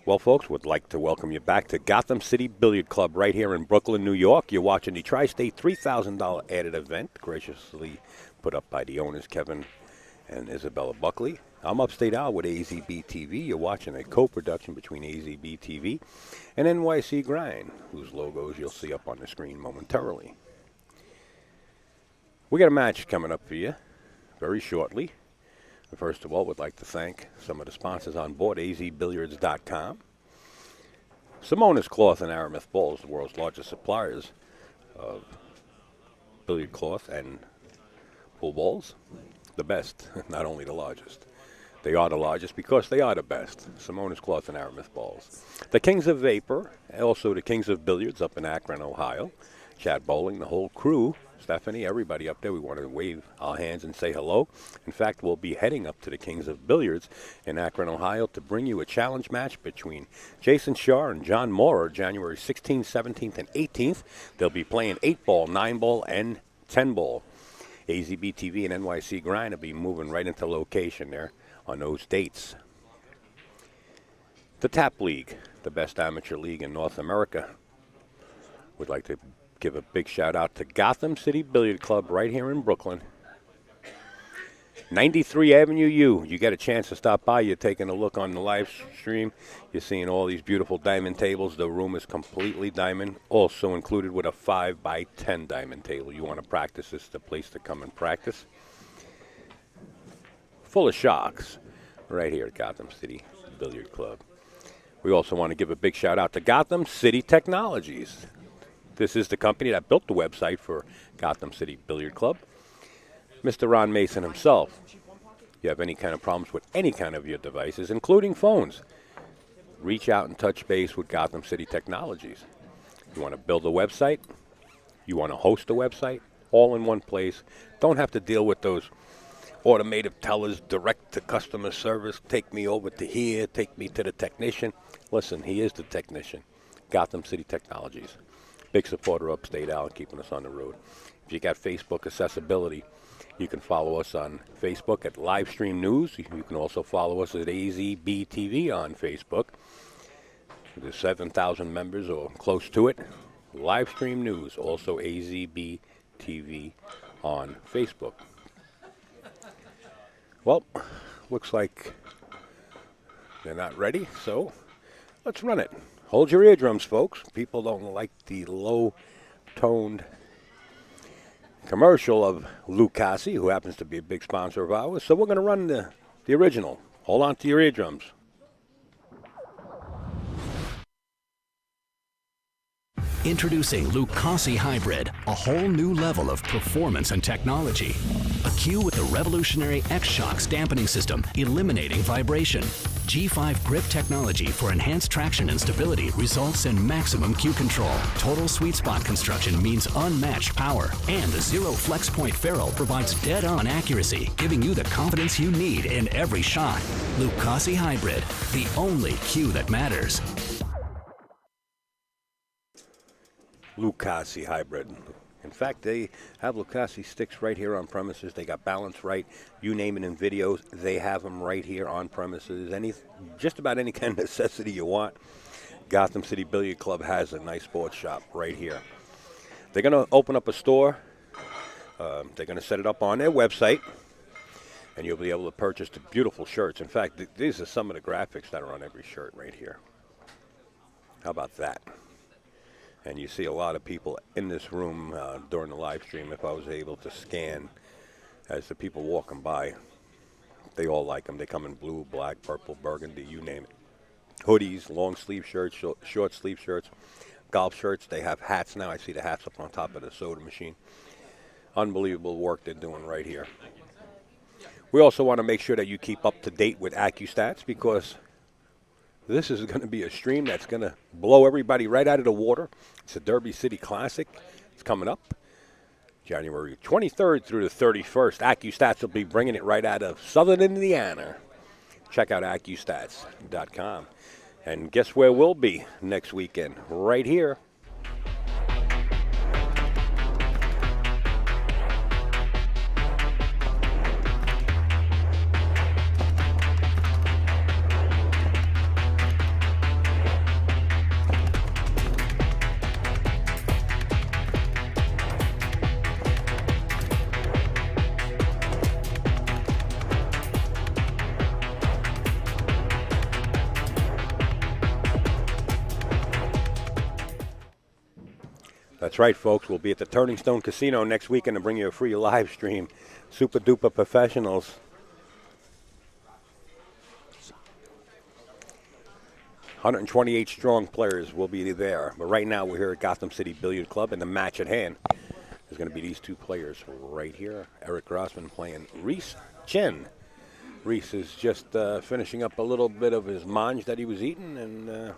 Well, folks, would like to welcome you back to Gotham City Billiard Club right here in Brooklyn, New York. You're watching the Tri-State $3,000 added event, graciously put up by the owners, Kevin and Isabella Buckley. I'm Upstate Al with AZB TV. You're watching a co-production between AZB TV and NYC Grind, whose logos you'll see up on the screen momentarily. We got a match coming up for you very shortly. First of all, we'd like to thank some of the sponsors on board, azbilliards.com. Simonis Cloth and Aramith Balls, the world's largest suppliers of billiard cloth and pool balls. The best, not only the largest. They are the largest because they are the best. Simonis Cloth and Aramith Balls. The Kings of Vapor, also the Kings of Billiards up in Akron, Ohio. Chad Bowling, the whole crew. Stephanie, everybody up there, we want to wave our hands and say hello. In fact, we'll be heading up to the Kings of Billiards in Akron, Ohio to bring you a challenge match between Jason Shaw and John Maurer, January 16th, 17th, and 18th. They'll be playing 8-ball, 9-ball, and 10-ball. AZB TV and NYC Grind will be moving right into location there on those dates. The TAP League, the best amateur league in North America. Would like to give a big shout out to Gotham City Billiard Club right here in Brooklyn. 93 Avenue U. You get a chance to stop by. You're taking a look on the live stream. You're seeing all these beautiful diamond tables. The room is completely diamond. Also included with a 5x10 diamond table. You want to practice, this is the place to come and practice. Full of shocks right here at Gotham City Billiard Club. We also want to give a big shout out to Gotham City Technologies. This is the company that built the website for Gotham City Billiard Club. Mr. Ron Mason himself. You have any kind of problems with any kind of your devices, including phones, reach out and touch base with Gotham City Technologies. You want to build a website? You want to host a website? All in one place. Don't have to deal with those automated tellers, direct to customer service. Take me over to here, take me to the technician. Listen, he is the technician. Gotham City Technologies. Big supporter of Upstate Al, keeping us on the road. If you got Facebook accessibility, you can follow us on Facebook at Livestream News. You can also follow us at AZB TV on Facebook. There's 7,000 members or close to it. Livestream News, also AZB TV on Facebook. Well, looks like they're not ready, so let's run it. Hold your eardrums, folks. People don't like the low-toned commercial of Lucasi, who happens to be a big sponsor of ours. So we're going to run the original. Hold on to your eardrums. Introducing Lucasi Hybrid, a whole new level of performance and technology. A cue with the revolutionary X-Shocks dampening system, eliminating vibration. G5 grip technology for enhanced traction and stability results in maximum cue control. Total sweet spot construction means unmatched power. And the Zero Flex Point ferrule provides dead-on accuracy, giving you the confidence you need in every shot. Lucasi Hybrid, the only cue that matters. Lucasi Hybrid. In fact, they have Lucasi sticks right here on premises. They got balance right. You name it in videos, they have them right here on premises. Just about any kind of necessity you want. Gotham City Billiard Club has a nice sports shop right here. They're going to open up a store. They're going to set it up on their website. And you'll be able to purchase the beautiful shirts. In fact, these are some of the graphics that are on every shirt right here. How about that? And you see a lot of people in this room during the live stream. If I was able to scan as the people walking by, they all like them. They come in blue, black, purple, burgundy, you name it. Hoodies, long sleeve shirts, short sleeve shirts, golf shirts. They have hats now. I see the hats up on top of the soda machine. Unbelievable work they're doing right here. We also want to make sure that you keep up to date with AccuStats, because this is going to be a stream that's going to blow everybody right out of the water. It's a Derby City Classic. It's coming up January 23rd through the 31st. AccuStats will be bringing it right out of Southern Indiana. Check out AccuStats.com. And guess where we'll be next weekend? Right here. That's right, folks. We'll be at the Turning Stone Casino next weekend to bring you a free live stream. Super duper professionals. 128 strong players will be there. But right now we're here at Gotham City Billiard Club, and the match at hand is going to be these two players right here. Eric Grossman playing Rhys Chen. Rhys is just finishing up a little bit of his mange that he was eating, and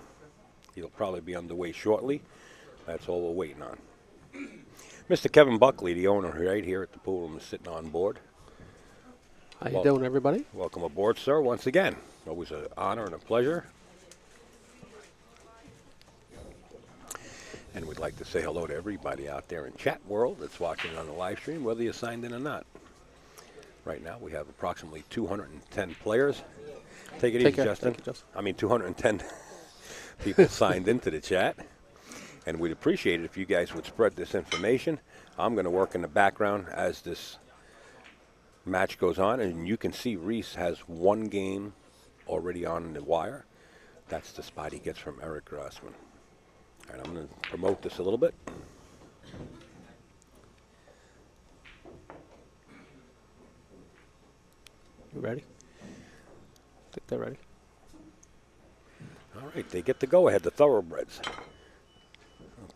he'll probably be underway shortly. That's all we're waiting on. Mr. Kevin Buckley, the owner right here at the pool room, is sitting on board. How you doing, everybody? Welcome aboard, sir, once again. Always an honor and a pleasure. And we'd like to say hello to everybody out there in chat world that's watching on the live stream, whether you're signed in or not. Right now we have approximately 210 players. Take it easy, Justin. Thank you, Justin. I mean, 210 people signed into the chat. And we'd appreciate it if you guys would spread this information. I'm going to work in the background as this match goes on. And you can see Rhys has one game already on the wire. That's the spot he gets from Eric Grossman. All right, I'm going to promote this a little bit. You ready? I think they're ready. All right, they get the go-ahead, the thoroughbreds.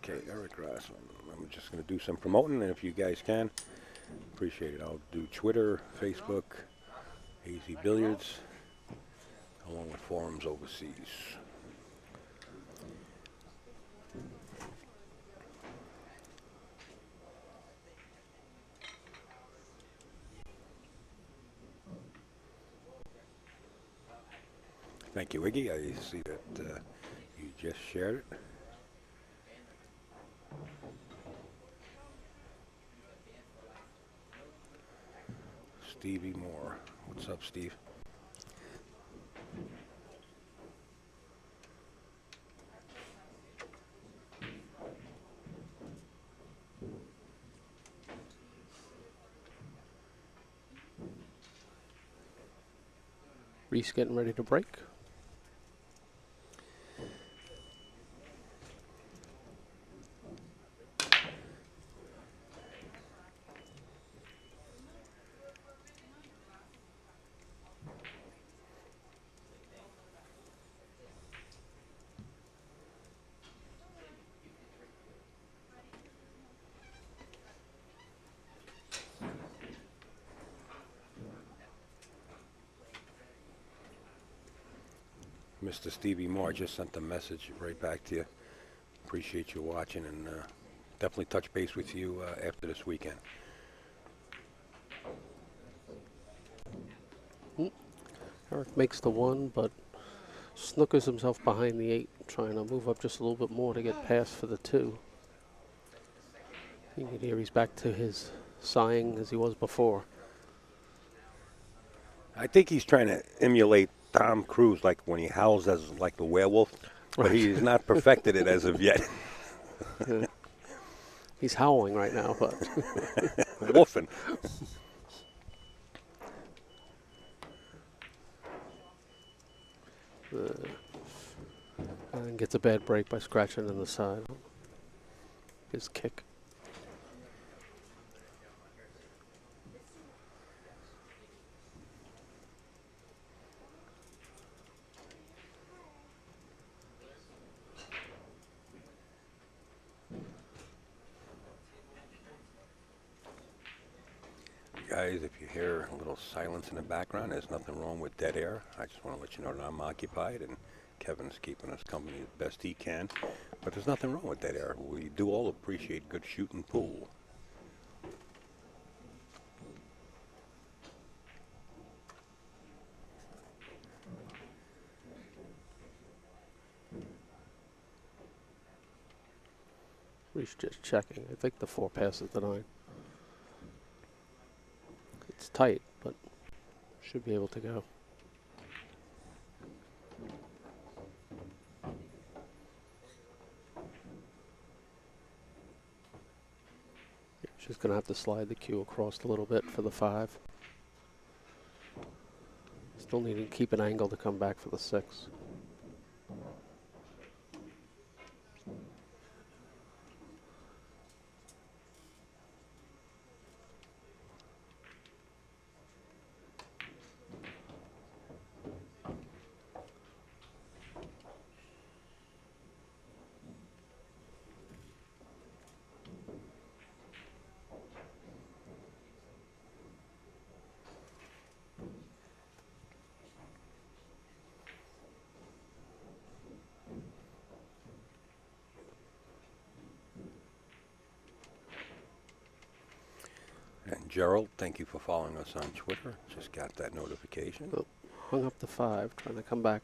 Okay, Eric Grossman. I'm just going to do some promoting, and if you guys can, appreciate it. I'll do Twitter, Facebook, AZ Billiards, along with forums overseas. Thank you, Iggy. I see that you just shared it. Stevie Moore. What's up, Steve? Rhys getting ready to break. Mr. Stevie Moore just sent a message right back to you. Appreciate you watching, and definitely touch base with you after this weekend. Eric makes the one, but snookers himself behind the 8, trying to move up just a little bit more to get past for the 2. You can hear he's back to his sighing as he was before. I think he's trying to emulate Tom Cruise, like when he howls as like the werewolf, but he's not perfected it as of yet. Yeah. He's howling right now, but Woofing. and gets a bad break by scratching in the side. His kick. Guys, if you hear a little silence in the background, there's nothing wrong with dead air. I just want to let you know that I'm occupied and Kevin's keeping us company as best he can. But there's nothing wrong with dead air. We do all appreciate good shooting pool. Rhys just checking. I think the 4 passes the 9. It's tight, but should be able to go. Yeah, she's going to have to slide the cue across a little bit for the 5. Still needing to keep an angle to come back for the 6. Gerald, thank you for following us on Twitter. Just got that notification. Oh, hung up the 5, trying to come back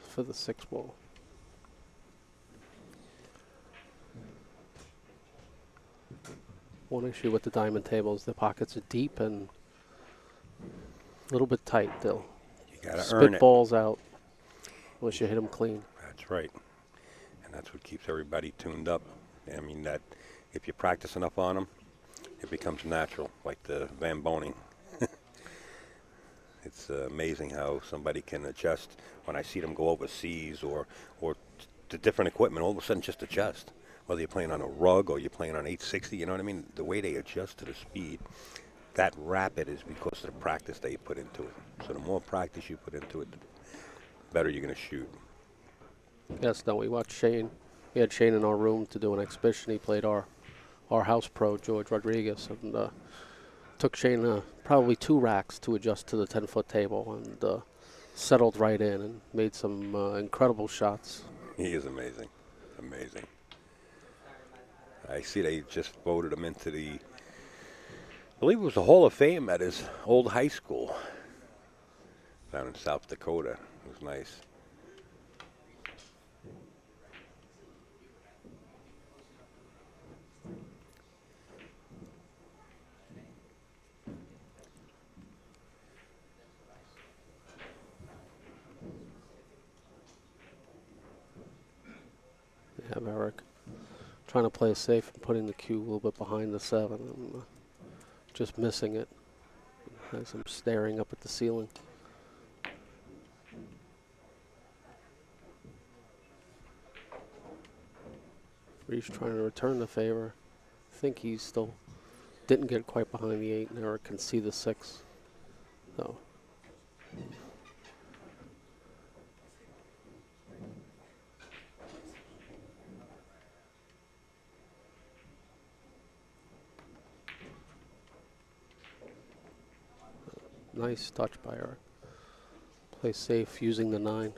for the 6 ball. One issue with the diamond table is the pockets are deep and a little bit tight. They'll You got to spit earn it. balls out unless you hit them clean. That's right. And that's what keeps everybody tuned up. I mean, that if you practice enough on them, it becomes natural, like the Van Boning. It's amazing how somebody can adjust. When I see them go overseas or to different equipment, all of a sudden just adjust. Whether you're playing on a rug or you're playing on 860, you know what I mean? The way they adjust to the speed, that rapid is because of the practice that you put into it. So the more practice you put into it, the better you're going to shoot. Yes, no, we watched Shane. We had Shane in our room to do an exhibition. He played our house pro, George Rodriguez, and took Shane probably 2 racks to adjust to the 10-foot table and settled right in and made some incredible shots. He is amazing. Amazing. I see they just voted him into I believe it was the Hall of Fame at his old high school down in South Dakota. It was nice. They have Eric trying to play it safe and putting the cue a little bit behind the 7 and just missing it. Has him staring up at the ceiling. Rhys trying to return the favor. I think he still didn't get quite behind the 8, and Eric can see the 6. So nice touch by Eric. Play safe using the 9.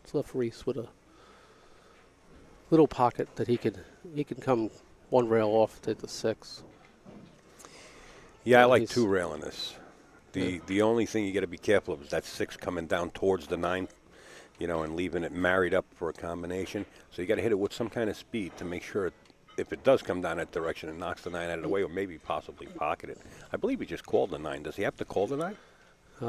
It's left Rhys with a little pocket that he can come one rail off to the 6. Yeah, I like He's- 2 rail in this. The only thing you got to be careful of is that 6 coming down towards the 9, you know, and leaving it married up for a combination. So you got to hit it with some kind of speed to make sure if it does come down that direction, it knocks the 9 out of the way, or maybe possibly pocket it. I believe he just called the 9. Does he have to call the 9?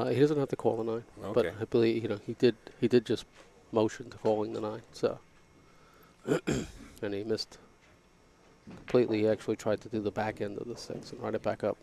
He doesn't have to call the 9, but Okay. I believe he did just motion to calling the 9. So and he missed completely. He actually tried to do the back end of the 6 and run it back up.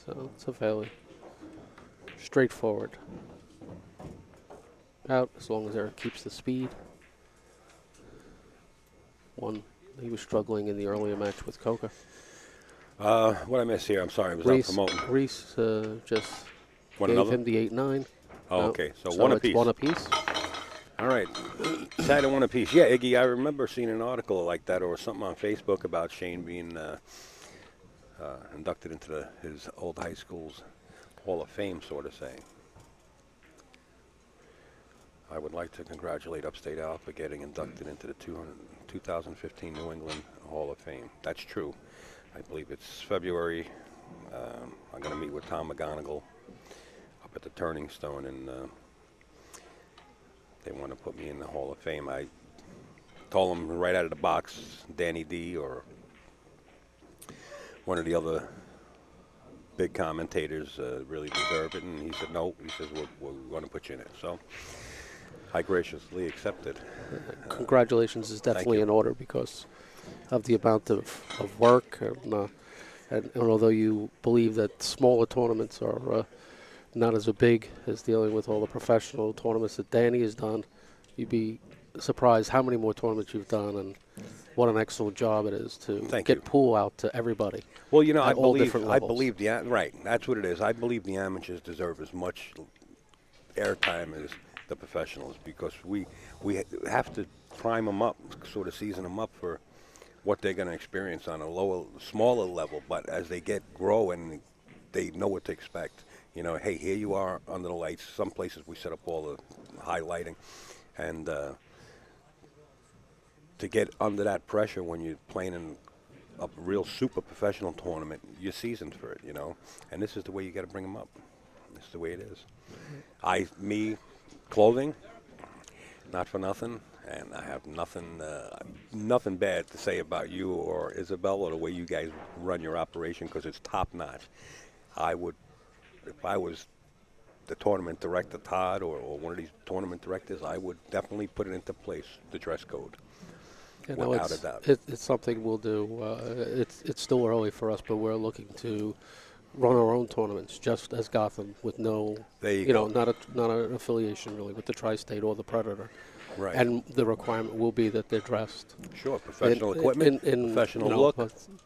So it's a fairly straightforward out as long as Eric keeps the speed. He was struggling in the earlier match with Coca. What I missed here? I'm sorry, I was out promoting. Rhys just One gave another? him the 8-9. Oh, No, okay. So one it's apiece. one apiece. All right. Tied at 1 apiece. Yeah, Iggy, I remember seeing an article like that or something on Facebook about Shane being inducted into his old high school's Hall of Fame, sort of saying. I would like to congratulate Upstate Al for getting inducted into the 2015 New England Hall of Fame. That's true. I believe it's February. I'm going to meet with Tom McGonigal up at the Turning Stone, and they want to put me in the Hall of Fame. I told them right out of the box, Danny D or one of the other big commentators really deserve it, and he said no. He says we're going to put you in it. So I graciously accepted. Congratulations is definitely in order because of the amount of work. And although you believe that smaller tournaments are not as big as dealing with all the professional tournaments that Danny has done, you'd be surprised how many more tournaments you've done. And what an excellent job it is to Thank get you. pool out to everybody. Well, you know, at all different I levels. believe right. That's what it is. I believe the amateurs deserve as much airtime as the professionals because we have to prime them up, sort of season them up for what they're going to experience on a lower, smaller level. But as they grow and they know what to expect. You know, hey, here you are under the lights. Some places we set up all the highlighting, and to get under that pressure when you're playing in a real super professional tournament, you're seasoned for it, you know. And this is the way you got to bring them up. This is the way it is. Clothing, not for nothing, and I have nothing bad to say about you or Isabel or the way you guys run your operation because it's top notch. If I was the tournament director, Todd, or one of these tournament directors, I would definitely put it into place, the dress code. You know, Without a doubt. It's something we'll do. It's still early for us, but we're looking to run our own tournaments, just as Gotham, with no, There you go. not an affiliation really with the Tri-State or the Predator. Right. And the requirement will be that they're dressed. Sure, professional equipment, professional look.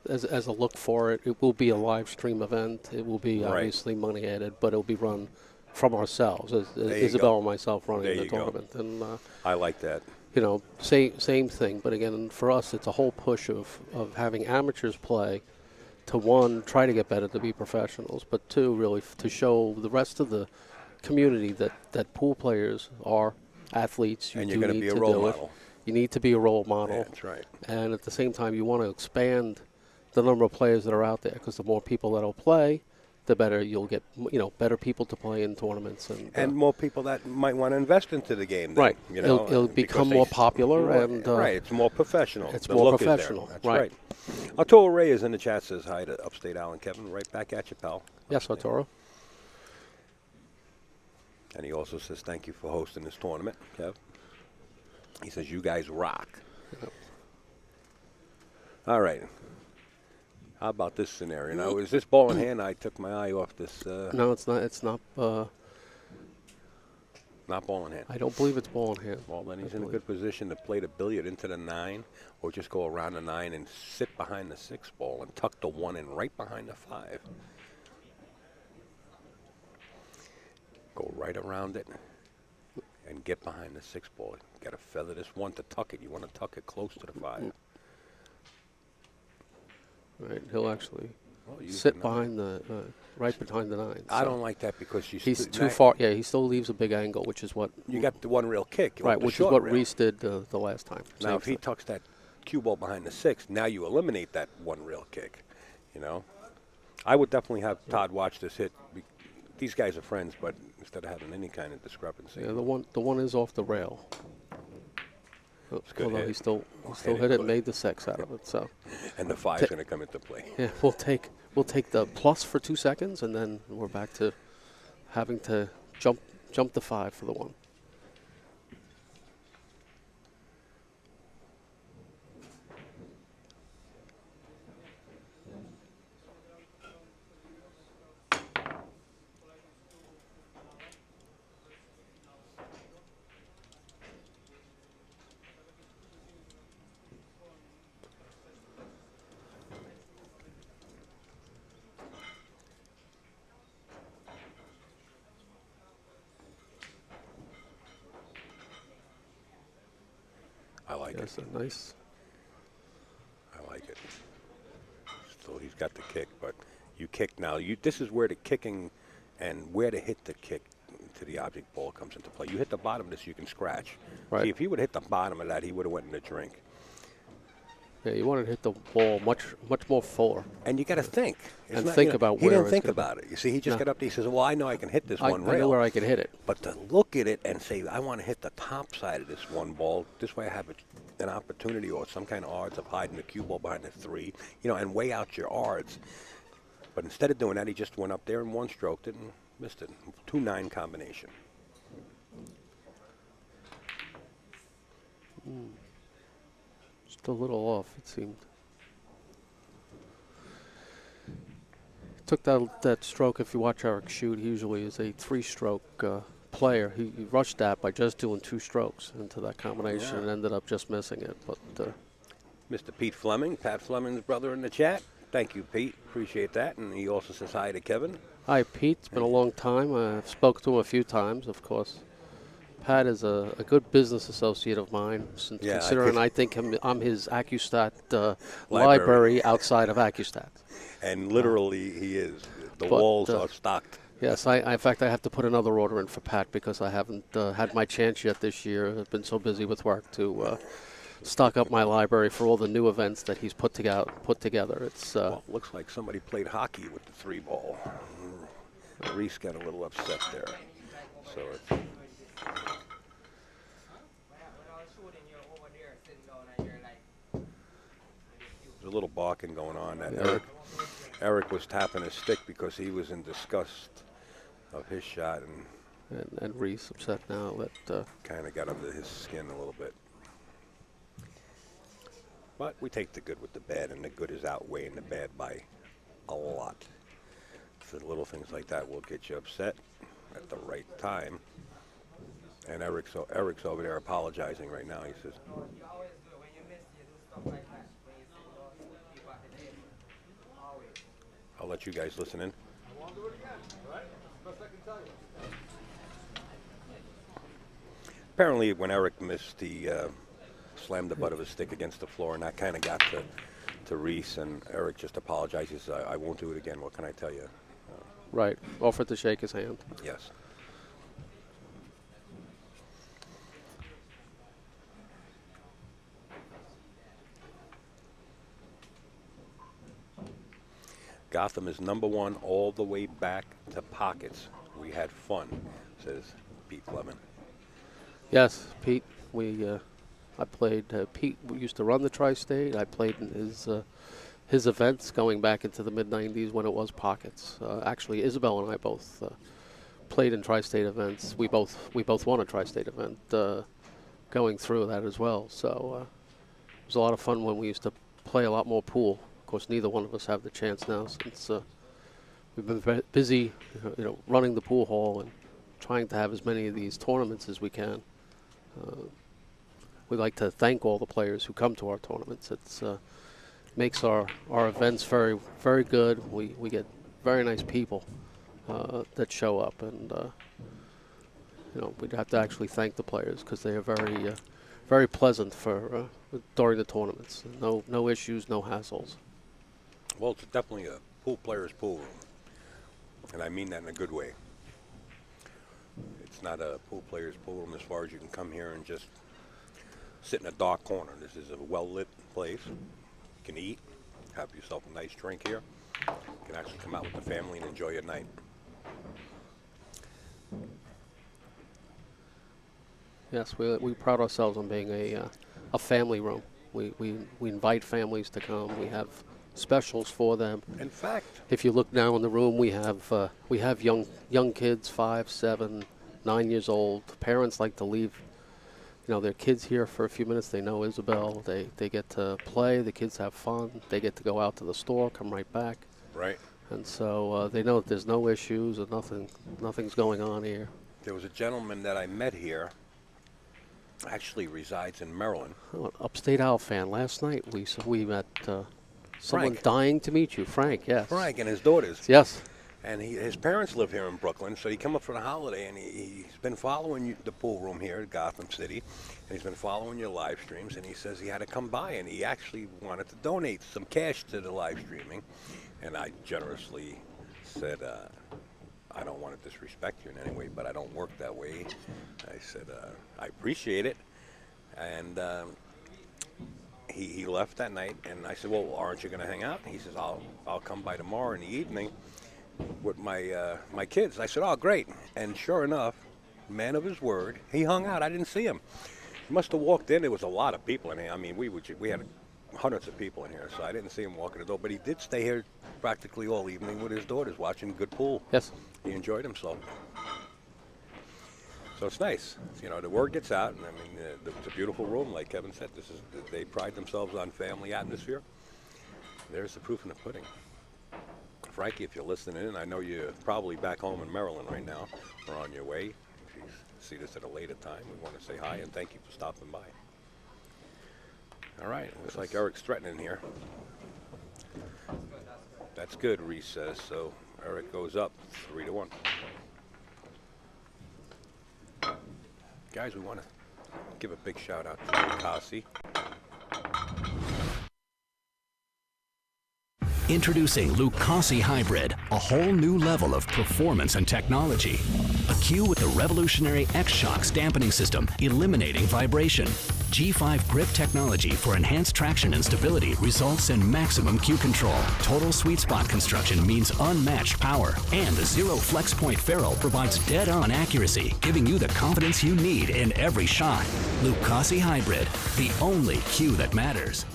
As a look for it. It will be a live stream event. It will be obviously money added, but it'll be run from ourselves, as Isabel and myself running the tournament. And I like that. you know, same thing. But again, for us, it's a whole push of having amateurs play to, one, try to get better to be professionals, but two, really to show the rest of the community that pool players are athletes. And you're going to be a role model. You need to be a role model. Yeah, that's right. And at the same time, you want to expand the number of players that are out there, because the more people that will play, the better you'll get, better people to play in tournaments. And more people that might want to invest into the game. Then, right. It'll become more popular. Right. It's more professional. It's the more look professional. Is there. That's right. Arturo Reyes in the chat says hi to Upstate Al and Kevin. Right back at you, pal. Yes, Arturo. And he also says thank you for hosting this tournament, Kev. He says you guys rock. Yep. All right. How about this scenario? Now, is this ball in hand? I took my eye off this. No, it's not. It's not. Not ball in hand. I don't believe it's ball in hand. Well, then he's in a good position to play the billiard into the 9, or just go around the 9 and sit behind the 6 ball and tuck the 1 in right behind the 5. Go right around it and get behind the 6 ball. You got to feather this 1 to tuck it. You want to tuck it close to the 5. Right, he'll actually sit behind right behind the 9. I don't like that because he's too far. Yeah, he still leaves a big angle, which is what you got the one real kick. Right, which is what Rhys did the last time. Now, if he tucks that cue ball behind the 6, now you eliminate that one real kick. I would definitely have Todd watch this hit. These guys are friends, but instead of having any kind of discrepancy. Yeah, the one is off the rail. Although hit. he still hit it and made the 6 out of it. So. And the 5 is going to come into play. Yeah, we'll take the plus for 2 seconds, and then we're back to having to jump the 5 for the 1. I like it. Nice. I like it. So he's got the kick, but you kick now. This is where the kicking and where to hit the kick to the object ball comes into play. You hit the bottom of this, you can scratch. Right. See, if he would have hit the bottom of that, he would have went in the drink. Yeah, you want to hit the ball much more fuller. And you got to think. And think about where he didn't it's think gonna about it. You see, he just got up there. He says, well, I know I can hit this one rail. I know where I can hit it. But to look at it and say, I want to hit the top side of this one ball, this way I have an opportunity or some kind of odds of hiding the cue ball behind the 3, and weigh out your odds. But instead of doing that, he just went up there and one-stroked it and missed it. 2-9 combination. Just a little off, it seemed. Took that stroke. If you watch Eric shoot, he usually is a 3-stroke player. He rushed that by just doing 2 strokes into that combination and ended up just missing it. But Mr. Pete Fleming, Pat Fleming's brother in the chat. Thank you, Pete. Appreciate that. And he also says hi to Kevin. Hi, Pete. It's been a long time. I've spoken to him a few times, of course. Pat is a good business associate of mine, since Yeah, considering I think I'm his AccuStat library outside of AccuStat. And literally, he is. The but, walls are stocked. Yes, in fact, I have to put another order in for Pat because I haven't had my chance yet this year. I've been so busy with work to stock up my library for all the new events that he's put together. It's Well, looks like somebody played hockey with the 3-ball. Rhys got a little upset there. So it's there's a little barking going on. That Eric was tapping his stick because he was in disgust of his shot and Rhys upset now that kind of got under his skin a little bit. But we take the good with the bad, and the good is outweighing the bad by a lot. So little things like that will get you upset at the right time. And Eric's over there apologizing right now. He says, I'll let you guys listen in. Apparently, when Eric missed, he slammed the butt of his stick against the floor, and that kind of got to Rhys, and Eric just apologized. He says, I won't do it again. What can I tell you? right, offered to shake his hand. Yes. Gotham is #1 all the way back to pockets. We had fun, says Pete Fleming. Yes, Pete. I played. Pete used to run the Tri-State. I played in his events going back into the mid-'90s when it was pockets. Actually, Isabel and I both played in Tri-State events. We both won a Tri-State event going through that as well. So it was a lot of fun when we used to play a lot more pool. Of course, neither one of us have the chance now since we've been busy, running the pool hall and trying to have as many of these tournaments as we can. We'd like to thank all the players who come to our tournaments. It's makes our events very, very good. We get very nice people that show up, and we'd have to actually thank the players because they are very, very pleasant for during the tournaments. No issues, no hassles. Well, it's definitely a pool player's pool room, and I mean that in a good way. It's not a pool player's pool room as far as you can come here and just sit in a dark corner. This is a well-lit place. You can eat, have yourself a nice drink here. You can actually come out with the family and enjoy your night. Yes, we pride ourselves on being a family room. We invite families to come. We have specials for them. In fact, if you look now in the room, we have young kids, 5, 7, 9 years old. Parents like to leave, their kids here for a few minutes. They know Isabel. They get to play. The kids have fun. They get to go out to the store, come right back. Right. And so they know that there's no issues and nothing's going on here. There was a gentleman that I met here. Actually resides in Maryland. Oh, an Upstate Owl fan. Last night we met someone Frank. dying to meet you, Frank. Yes. Frank and his daughters. Yes. And his parents live here in Brooklyn, so he come up for the holiday, and he's been following the pool room here at Gotham City, and he's been following your live streams, and he says he had to come by, and he actually wanted to donate some cash to the live streaming, and I generously said, I don't want to disrespect you in any way, but I don't work that way. I said, I appreciate it, and he left that night, and I said, well, aren't you going to hang out? He says, I'll come by tomorrow in the evening with my kids. I said, oh, great. And sure enough, man of his word, he hung out. I didn't see him. He must have walked in. There was a lot of people in here. I mean, we had hundreds of people in here, so I didn't see him walking the door. But he did stay here practically all evening with his daughters watching good pool. Yes. He enjoyed himself. So it's nice. The word gets out, and I mean, it's a beautiful room, like Kevin said. They pride themselves on family atmosphere. There's the proof in the pudding. Frankie, if you're listening in, I know you're probably back home in Maryland right now, or on your way. If you see this at a later time, we want to say hi and thank you for stopping by. All right, looks like Eric's threatening here. That's good, Rhys says. So Eric goes up 3-1. Guys, we want to give a big shout out to Kasi. Introducing Lucasi Hybrid, a whole new level of performance and technology. A cue with the revolutionary X-Shocks dampening system, eliminating vibration. G5 grip technology for enhanced traction and stability results in maximum cue control. Total sweet spot construction means unmatched power. And the zero flex point ferrule provides dead-on accuracy, giving you the confidence you need in every shot. Lucasi Hybrid, the only cue that matters.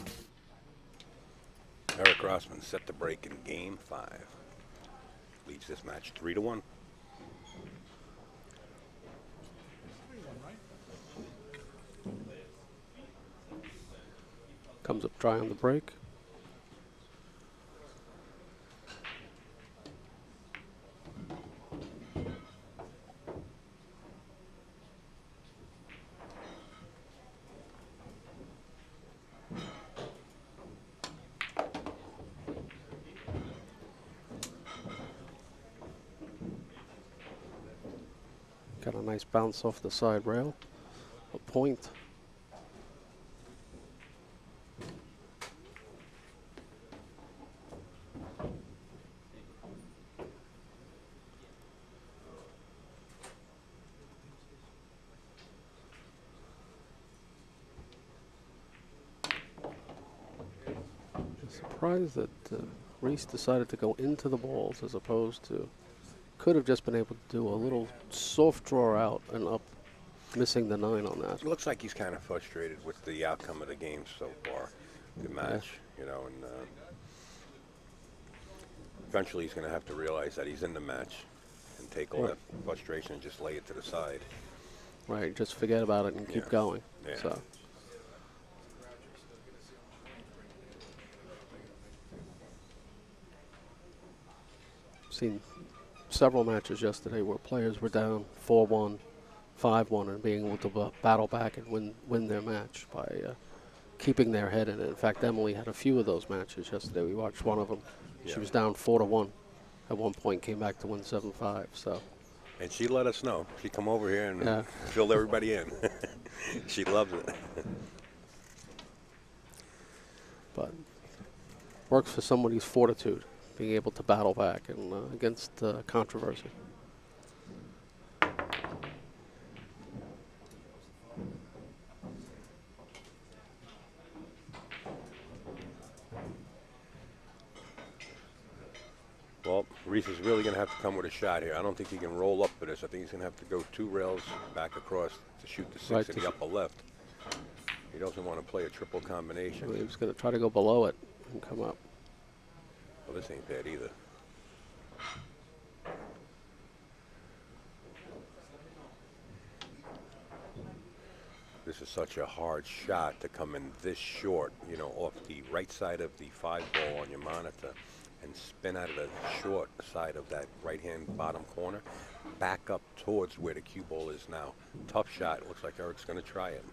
Eric Grossman set the break in Game 5. Leads this match 3-1. Comes up dry on the break. Got a nice bounce off the side rail. A point. Surprised that Rhys decided to go into the balls as opposed to could have just been able to do a little soft draw out and up, missing the 9 on that. It looks like he's kind of frustrated with the outcome of the game so far, the match, you know, and eventually he's going to have to realize that he's in the match and take all that frustration and just lay it to the side. Right, just forget about it and keep going. Yeah. So. Seen several matches yesterday where players were down 4-1, 5-1, and being able to battle back and win their match by keeping their head in it. In fact, Emily had a few of those matches yesterday. We watched one of them. Yeah. She was down 4-1 at one point, came back to win 7-5. So. And she let us know. She come over here and filled everybody in. She loves it. But works for somebody's fortitude, being able to battle back and against controversy. Well, Rhys is really going to have to come with a shot here. I don't think he can roll up for this. I think he's going to have to go 2 rails back across to shoot the 6 Right, in the upper left. He doesn't want to play a triple combination. He was going to try to go below it and come up. Well, this ain't bad either. This is such a hard shot to come in this short, you know, off the right side of the 5 ball on your monitor and spin out of the short side of that right-hand bottom corner, back up towards where the cue ball is now. Tough shot. Looks like Eric's going to try it.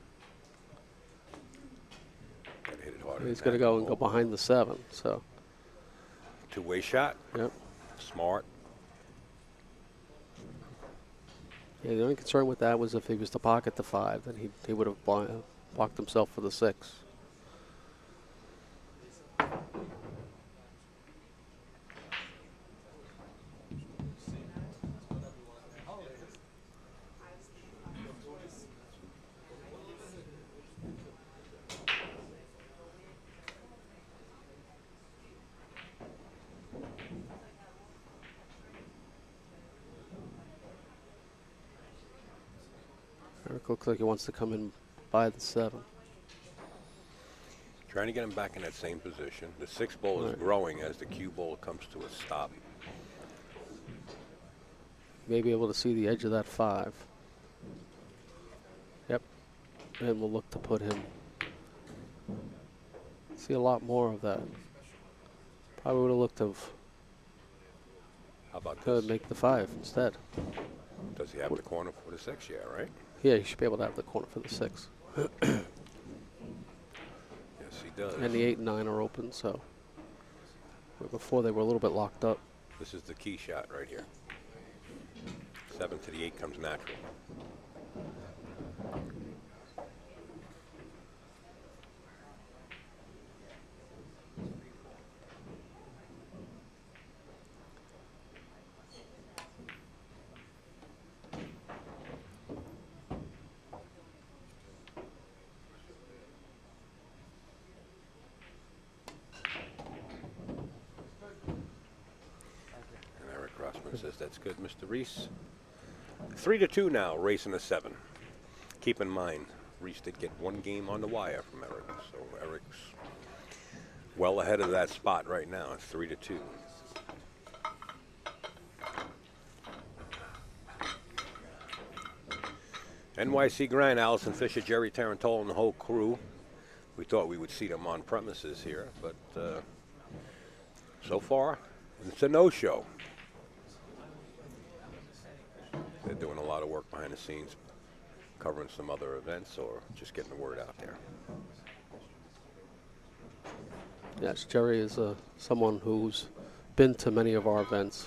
Gotta hit it harder. He's going to go and go behind the 7. So. Two-way shot. Yep. Smart. Yeah, the only concern with that was if he was to pocket the 5, then he would have blocked himself for the 6. Eric looks like he wants to come in by the 7. Trying to get him back in that same position. The 6 ball is growing as the cue ball comes to a stop. May be able to see the edge of that 5. Yep. And we'll look to put him. See a lot more of that. Probably would have looked of. How about Could this? make the 5 instead. Does he have the corner for the 6? Yeah, right? Yeah, you should be able to have the corner for the 6. Yeah, does. And the 8 and 9 are open, so before they were a little bit locked up. This is the key shot right here. 7 to the 8 comes natural. Says that's good, Mr. Rhys. 3 to 2 now, racing a 7. Keep in mind, Rhys did get 1 game on the wire from Eric, so Eric's well ahead of that spot right now. It's 3 to 2. NYC Grand, Allison Fisher, Jerry Tarantola, and the whole crew. We thought we would see them on premises here, but so far, it's a no-show. They're doing a lot of work behind the scenes, covering some other events or just getting the word out there. Yes, Jerry is someone who's been to many of our events,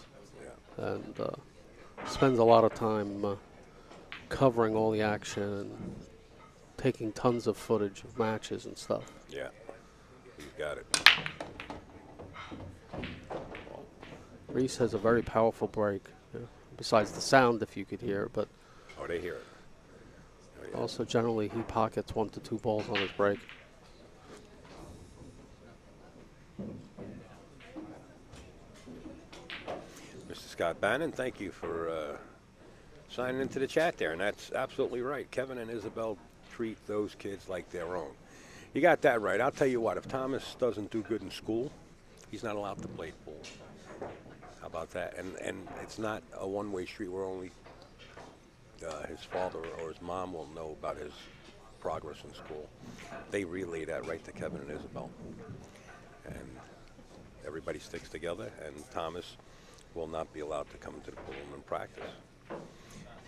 and spends a lot of time covering all the action and taking tons of footage of matches and stuff. Yeah, you got it. Rhys has a very powerful break. Besides the sound, if you could hear it, but oh, they hear it. Oh, yeah. Also generally he pockets 1 to 2 balls on his break. Mr. Scott Bannon, thank you for signing into the chat there, and that's absolutely right. Kevin and Isabel treat those kids like their own. You got that right. I'll tell you what, if Thomas doesn't do good in school, he's not allowed to play pool. How about that? And it's not a one-way street where only his father or his mom will know about his progress in school. They relay that right to Kevin and Isabel. And everybody sticks together, and Thomas will not be allowed to come into the pool and practice.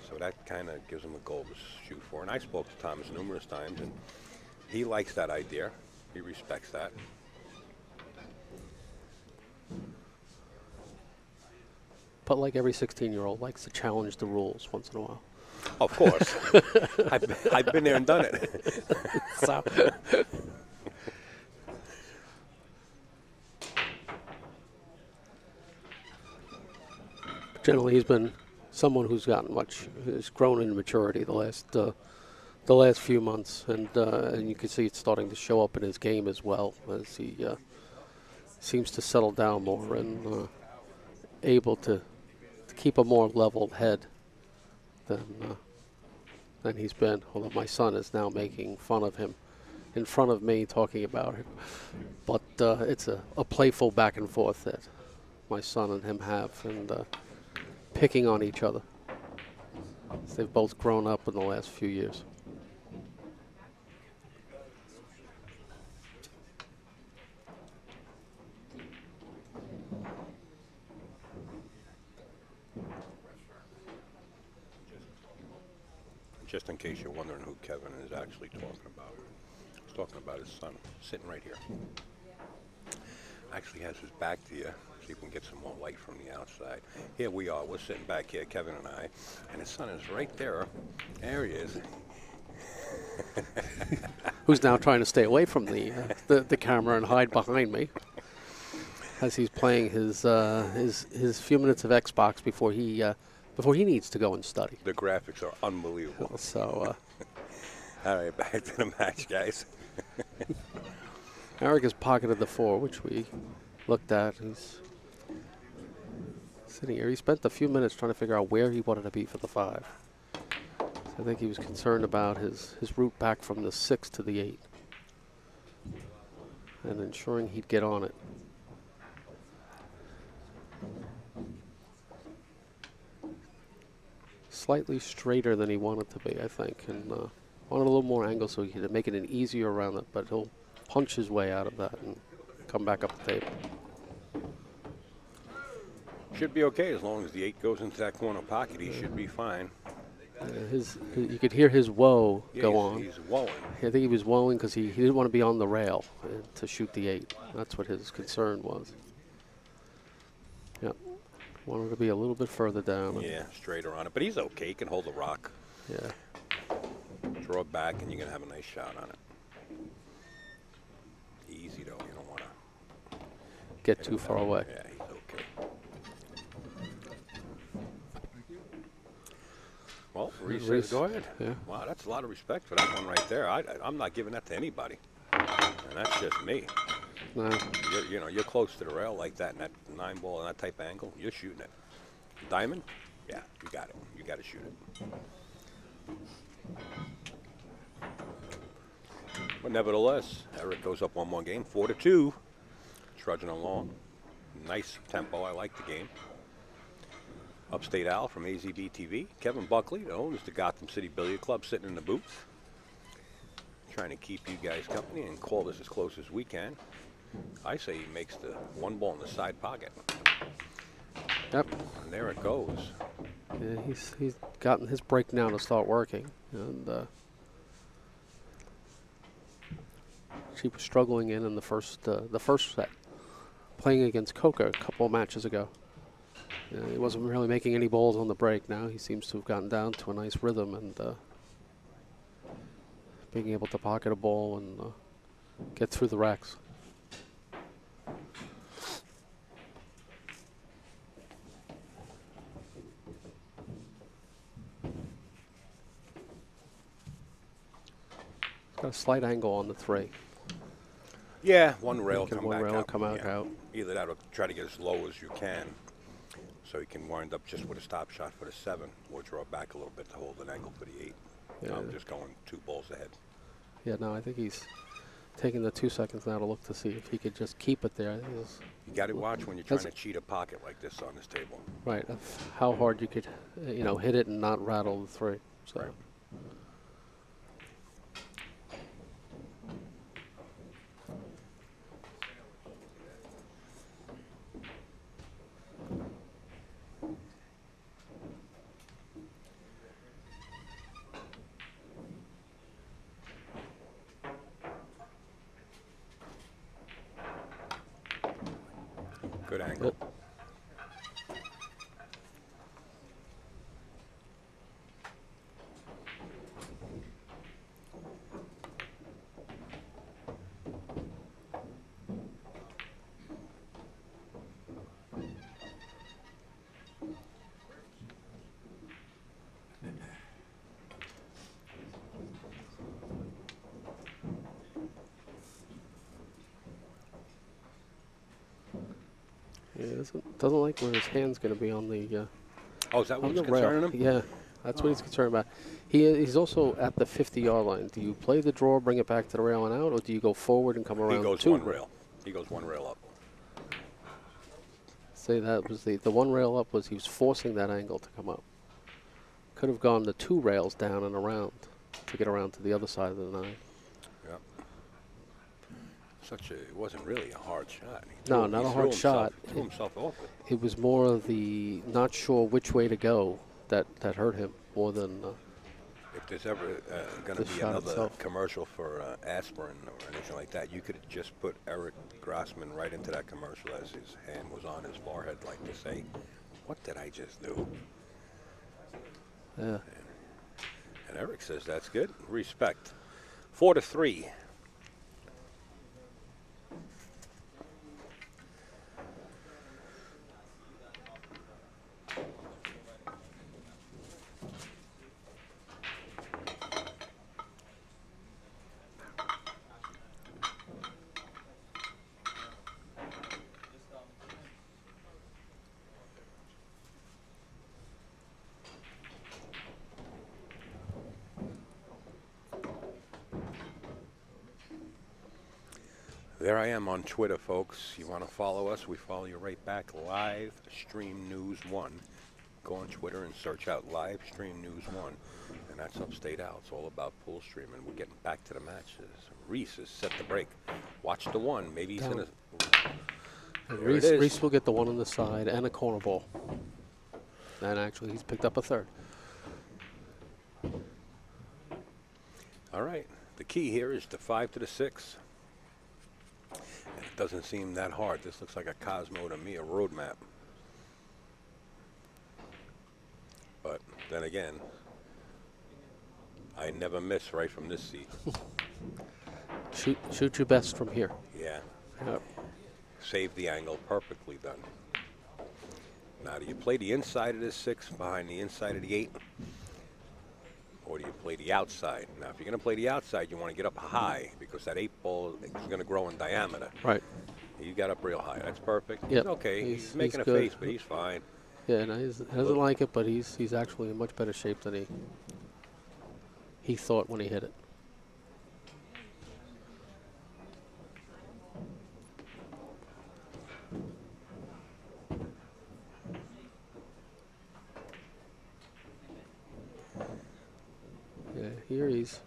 So that kind of gives him a goal to shoot for. And I spoke to Thomas numerous times, and he likes that idea. He respects that. But like every 16-year-old, likes to challenge the rules once in a while. Of course. I've been there and done it. So. Generally, he's been someone who's has grown in maturity the last few months, and you can see it's starting to show up in his game as well as he seems to settle down more and able to keep a more leveled head than he's been. Although my son is now making fun of him in front of me, talking about it. But it's a playful back and forth that my son and him have, and picking on each other. They've both grown up in the last few years. Just in case you're wondering who Kevin is actually talking about. He's talking about his son, sitting right here. Actually has his back to you, so you can get some more light from the outside. Here we are, we're sitting back here, Kevin and I, and his son is right there. There he is. Who's now trying to stay away from the camera and hide behind me as he's playing his few minutes of Xbox before he needs to go and study. The graphics are unbelievable. So, all right, back to the match, guys. Eric has pocketed the 4, which we looked at. He's sitting here. He spent a few minutes trying to figure out where he wanted to be for the 5. So I think he was concerned about his route back from the 6 to the 8 and ensuring he'd get on it. Slightly straighter than he wanted to be, I think, and wanted a little more angle so he could make it an easier round it, but he'll punch his way out of that and come back up the table. Should be okay as long as the 8 goes into that corner pocket. He should be fine. You could hear his woe Yeah, go on. he's woeing. I think he was woeing because he didn't want to be on the rail to shoot the 8. That's what his concern was. Yep. Wanted to be a little bit further down. Yeah, straighter on it. But he's okay. He can hold the rock. Yeah. Draw it back, and you're going to have a nice shot on it. Easy, though. You don't want to Get too far away. Yeah, he's okay. Well, Rhys says go ahead. Yeah. Wow, that's a lot of respect for that one right there. I'm not giving that to anybody. And that's just me. No. You're close to the rail like that, and that 9 ball and that type of angle, you're shooting it. Diamond? Yeah, you got it. You got to shoot it. But nevertheless, Eric goes up one more game, 4-2, trudging along. Nice tempo. I like the game. Upstate Al from AZB TV. Kevin Buckley, that owns the Gotham City Billiard Club, sitting in the booth, trying to keep you guys company and call this as close as we can. I say he makes the 1 ball in the side pocket. Yep. And there it goes. Yeah, he's gotten his break now to start working, and she was struggling in the first set, playing against Coca a couple of matches ago. He wasn't really making any balls on the break. Now he seems to have gotten down to a nice rhythm and being able to pocket a ball and get through the racks. Got a slight angle on the 3. Yeah, one rail Can come one back rail out. come out, Yeah. out. Either that or try to get as low as you can, so you can wind up just with a stop shot for the 7, or draw back a little bit to hold an angle for the 8. Yeah. I'm just going 2 balls ahead. Yeah, no, I think he's taking the 2 seconds now to look to see if he could just keep it there. I think it's You got to watch when you're trying to cheat a pocket like this on this table. right, of how hard you could, hit it and not rattle the 3. So. Right. Good angle. Yep. Yeah, doesn't like where his hand's going to be on the Oh, is that on what's the rail. concerning him? Yeah, that's what he's concerned about. He's also at the 50-yard line. Do you play the draw, bring it back to the rail and out, or do you go forward and come around? He goes two 1 rail. He goes 1 rail up. Say that was the 1 rail up was he was forcing that angle to come up. Could have gone the 2 rails down and around to get around to the other side of the 9. Yep. It wasn't really a hard shot. No, not a hard shot. He threw himself off it. It was more of the not sure which way to go that hurt him more than. If there's ever going The to be shot another itself. commercial for aspirin or anything like that, you could have just put Eric Grossman right into that commercial as his hand was on his forehead, like to say, "What did I just do?" Yeah. And Eric says that's good. Respect. 4-3. There I am on Twitter, folks. You want to follow us? We follow you right back. Live Stream News 1. Go on Twitter and search out Live Stream News 1. And that's Upstate Out. It's all about pool streaming. We're getting back to the matches. Rhys is set to break. Watch the 1. Maybe he's in a... And There it is. Rhys will get the 1 on the side and a corner ball. And actually, he's picked up a 3rd. All right. The key here is the 5 to the 6. And it doesn't seem that hard. This looks like a Cosmo to me, a road map. But then again, I never miss right from this seat. Shoot your best from here. Yeah. Yep. Save the angle, perfectly done. Now, do you play the inside of this 6 behind the inside of the 8? Or do you play the outside? Now, if you're going to play the outside, you want to get up high because that 8 ball is going to grow in diameter. Right. You got up real high. That's perfect. Yep. Okay. He's making a good. face, but he's fine. Yeah, no, he doesn't like it, but he's actually in much better shape than he thought when he hit it. Yeah, here he's.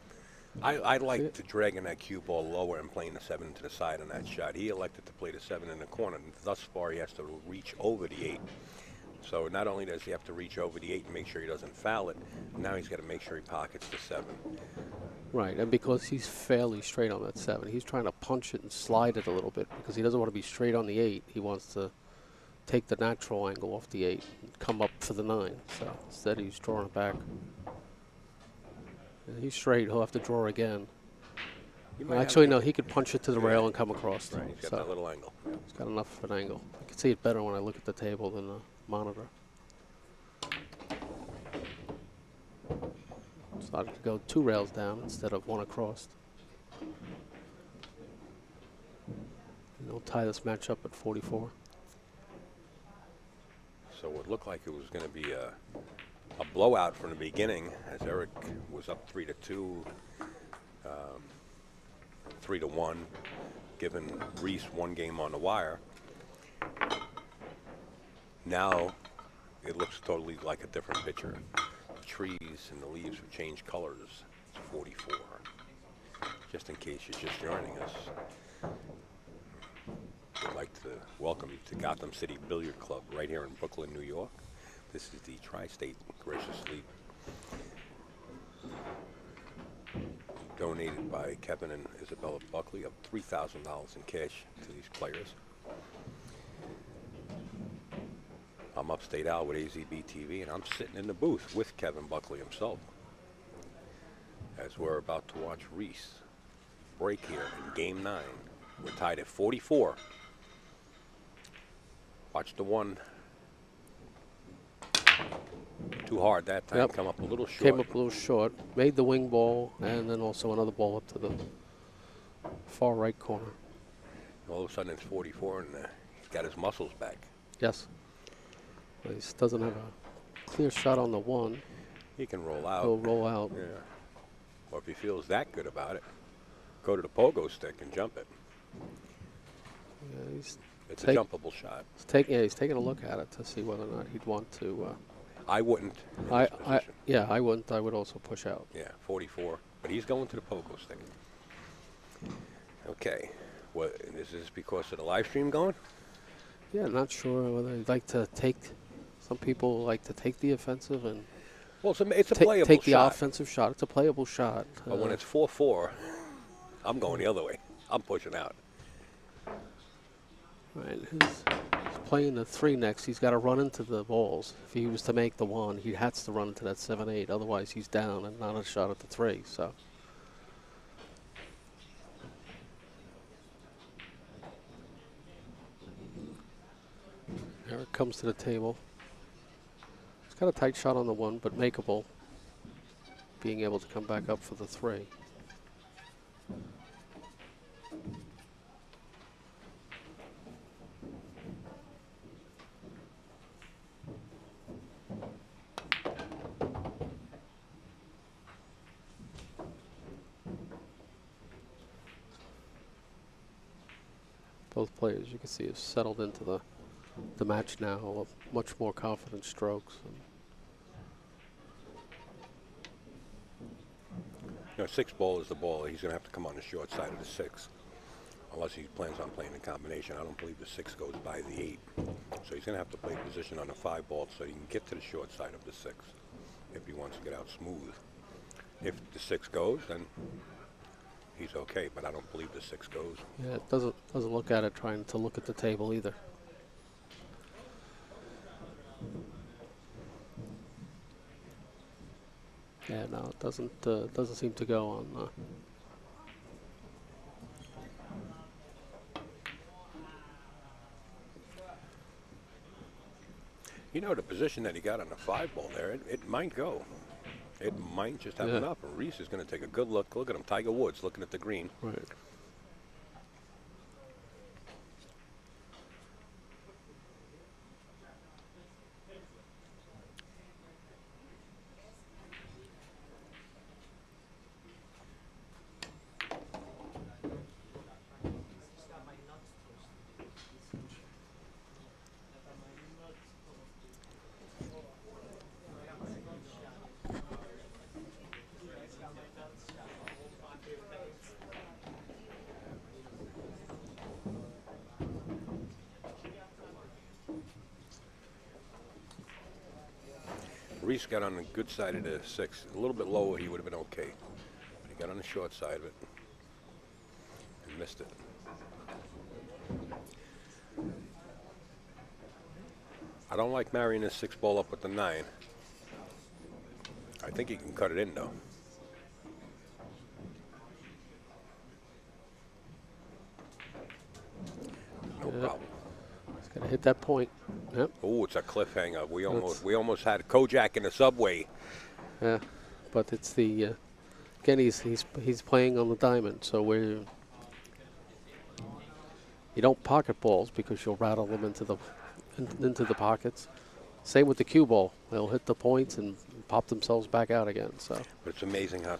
I like to dragging that cue ball lower and playing the 7 to the side on that shot. He elected to play the 7 in the corner, and thus far he has to reach over the 8. So not only does he have to reach over the 8 and make sure he doesn't foul it, now he's got to make sure he pockets the 7. Right, and because he's fairly straight on that 7, he's trying to punch it and slide it a little bit because he doesn't want to be straight on the 8. He wants to take the natural angle off the 8 and come up for the 9. So instead he's drawing it back. And he's straight. He'll have to draw again. Actually, no, he could punch it to the rail and come across. Right, he's got that little angle. He's got enough of an angle. I can see it better when I look at the table than the monitor. Started to go 2 rails down instead of 1 across. And they'll tie this match up at 44. So it looked like it was going to be a blowout from the beginning, as Eric was up 3-2, 3-1, giving Rhys 1 game on the wire. Now it looks totally like a different picture. The trees and the leaves have changed colors. It's 44. Just in case you're just joining us, I'd like to welcome you to Gotham City Billiard Club right here in Brooklyn, New York. This is the Tri-State graciously donated by Kevin and Isabella Buckley of $3,000 in cash to these players. I'm Upstate Al with AZB TV, and I'm sitting in the booth with Kevin Buckley himself as we're about to watch Rhys break here in Game 9. We're tied at 44. Watch the 1. Too hard that time. Yep. Come up a little short. Came up a little short. Made the wing ball, and then also another ball up to the far right corner. All of a sudden it's 44, and he's got his muscles back. Yes. He doesn't have a clear shot on the 1. He can roll out. He'll roll out. Yeah. Or if he feels that good about it, go to the pogo stick and jump it. Yeah, It's a jumpable shot. He's taking a look at it to see whether or not he'd want to. I wouldn't. In this position. I wouldn't. I would also push out. Yeah, 44. But he's going to the pogo stick. Okay. What is this because of the live stream going? Yeah, not sure whether he'd like to take. Some people like to take the offensive and Well, it's a playable take the shot. offensive shot. It's a playable shot. But when it's 4-4, I'm going the other way. I'm pushing out. Right, he's playing the 3 next. He's got to run into the balls. If he was to make the 1, he has to run into that 7-8. Otherwise, he's down and not a shot at the 3. So. Eric comes to the table. He's got a tight shot on the 1, but makeable. Being able to come back up for the 3. Both players, you can see, have settled into the match now, of much more confident strokes. You know, 6 ball is the ball. He's going to have to come on the short side of the 6. Unless he plans on playing a combination. I don't believe the 6 goes by the 8. So he's going to have to play position on the 5 ball so he can get to the short side of the 6 if he wants to get out smooth. If the 6 goes, then he's okay, but I don't believe the 6 goes. Yeah, it doesn't look at it trying to look at the table either. Yeah, no, it doesn't seem to go on. You know, the position that he got on the 5 ball there, it might go. It might just have Yeah. enough. Rhys is going to take a good look. Look at him, Tiger Woods, looking at the green. Right. Rhys got on the good side of the 6. A little bit lower, he would have been okay. But he got on the short side of it and missed it. I don't like marrying this 6 ball up with the 9. I think he can cut it in, though. No problem. He's got to hit that point. Yep. Oh, it's a cliffhanger. We almost had Kojak in the subway. Yeah, but it's the again he's playing on the diamond, so you don't pocket balls because you'll rattle them into the pockets. Same with the cue ball; they'll hit the points and pop themselves back out again. So, but it's amazing how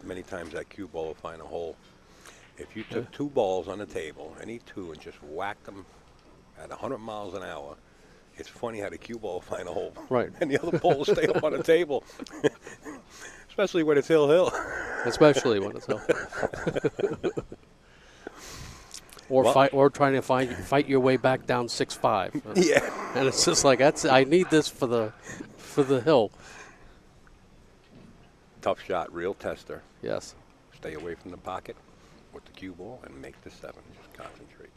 many times that cue ball will find a hole. If you took 2 balls on the table, any 2, and just whacked them at 100 miles an hour, it's funny how the cue ball will find a hole. Right. And the other ball will stay up on the table. Especially when it's hill. especially when it's hill. Or trying to fight your way back down 6-5. Yeah. And it's just like I need this for the hill. Tough shot, real tester. Yes. Stay away from the pocket with the cue ball and make the 7. Just concentrate.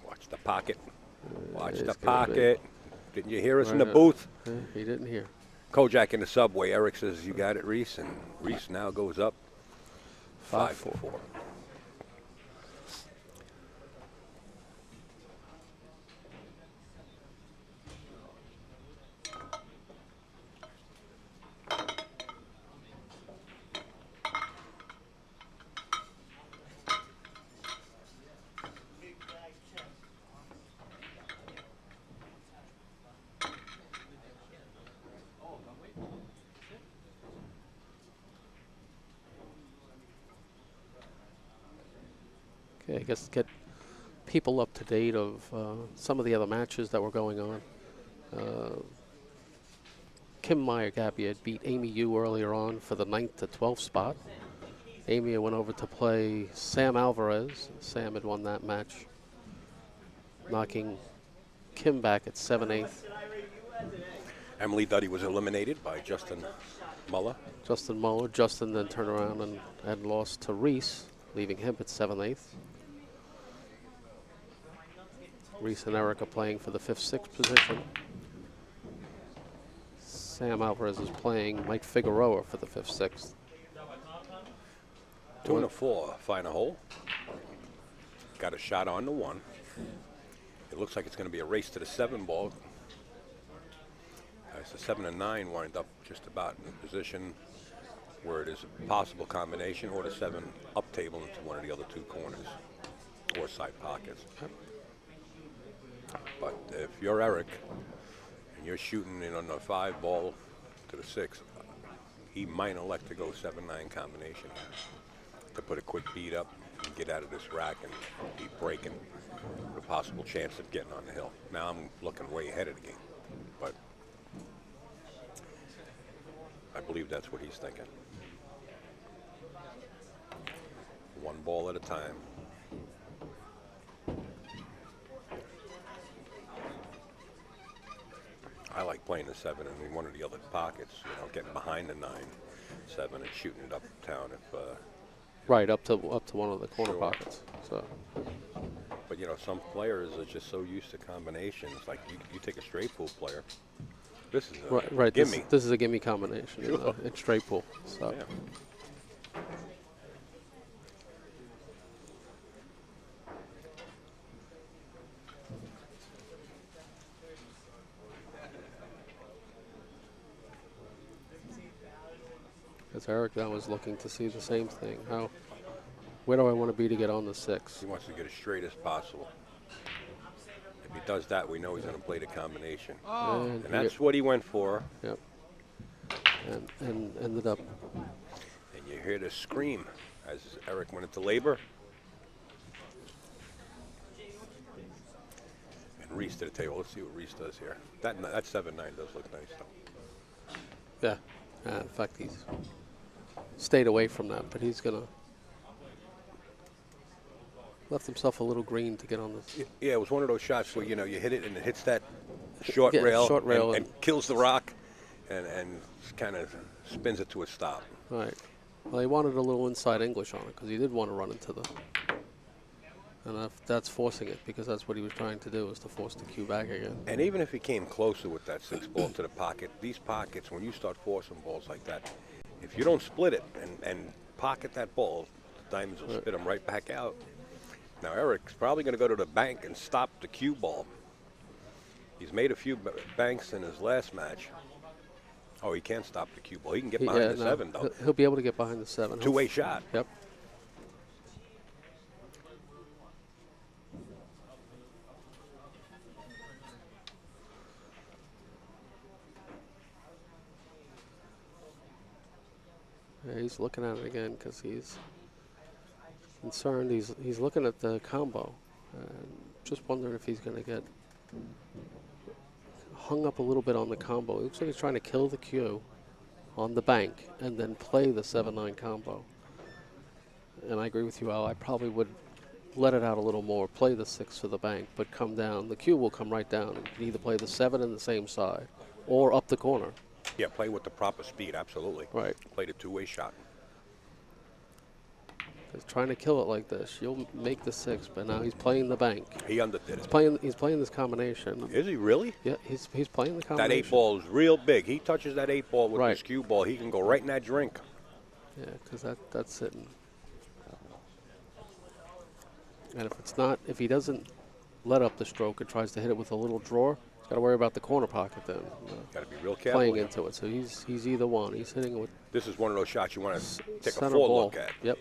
Watch the pocket. Watch the pocket. Didn't you hear us in the booth? He didn't hear. Kojak in the subway. Eric says, you got it, Rhys. And Rhys now goes up 5-4. Okay, I guess get people up to date of some of the other matches that were going on. Kim Meyer-Gappy had beat Amy Yu earlier on for the 9th to 12th spot. Amy went over to play Sam Alvarez. Sam had won that match, knocking Kim back at 7/8. Emily Duddy was eliminated by Justin Muller. Justin then turned around and had lost to Rhys, leaving him at 7/8. Rhys and Eric are playing for the 5th, 6th position. Sam Alvarez is playing Mike Figueroa for the 5th, 6th. 2 and a 4, find a hole. Got a shot on the 1. It looks like it's going to be a race to the 7 ball. As the 7 and 9 wind up just about in a position where it is a possible combination, or the 7 up table into one of the other 2 corners or side pockets. But if you're Eric and you're shooting in on the 5 ball to the 6, he might elect to go 7-9 combination to put a quick beat up and get out of this rack and keep breaking with a possible chance of getting on the hill. Now I'm looking way ahead of the game, but I believe that's what he's thinking. 1 ball at a time. I like playing the 7 in one of the other pockets, getting behind the 9-7 and shooting it uptown if Right, up to one of the corner Sure. pockets. So But some players are just so used to combinations. Like you take a straight pool player. This is a right. gimme. This is a gimme combination. Sure. It's straight pool. So Yeah. as Eric now is looking to see the same thing. Where do I want to be to get on the 6? He wants to get as straight as possible. If he does that, we know he's going to play the combination. And And that's what he went for. Yep. And ended up. And you hear the scream as Eric went into labor. And Rhys to the table. Let's see what Rhys does here. That 7-9 does look nice, though. Yeah. In fact, he's stayed away from that, but he's gonna left himself a little green to get on this. Yeah, it was one of those shots where, you hit it and it hits that short Yeah, rail, short rail and kills the rock and kind of spins it to a stop. Right. Well, he wanted a little inside English on it because he did want to run into the. And that's forcing it because that's what he was trying to do, was to force the cue back again. And even if he came closer with that 6 ball to the pocket, these pockets, when you start forcing balls like that, if you don't split it and pocket that ball, the Diamonds will spit them right back out. Now Eric's probably going to go to the bank and stop the cue ball. He's made a few banks in his last match. Oh, he can't stop the cue ball. He can get behind the 7, though. He'll be able to get behind the 7. Two-way shot. Yep. Yeah, he's looking at it again because he's concerned. He's looking at the combo and just wondering if he's going to get hung up a little bit on the combo. It looks like he's trying to kill the cue on the bank and then play the 7-9 combo. And I agree with you, Al. I probably would let it out a little more, play the 6 for the bank, but come down. The cue will come right down. You can either play the 7 in the same side or up the corner. Yeah, play with the proper speed, absolutely. Right. Play the two-way shot. Because trying to kill it like this, you'll make the 6, but now he's playing the bank. He underdid it. He's playing this combination. Is he really? Yeah, he's playing the That combination. 8 ball is real big. He touches that 8 ball with Right. his cue ball, he can go right in that drink. Yeah, because that's sitting. And if he doesn't let up the stroke and tries to hit it with a little draw, he's got to worry about the corner pocket then. Got to be real careful. Playing here. into it. So he's either one. He's hitting it with This is one of those shots you want to take a center full ball. look at. Yep.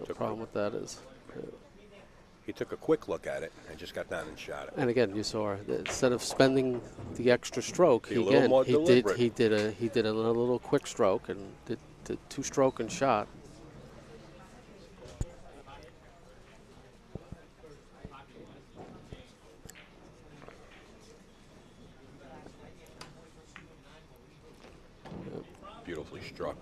The problem with that is, He took a quick look at it and just got down and shot it. and again, you saw that instead of spending the extra stroke, Be a little more deliberate. he did a little quick stroke and did 2-stroke and shot. Beautifully struck.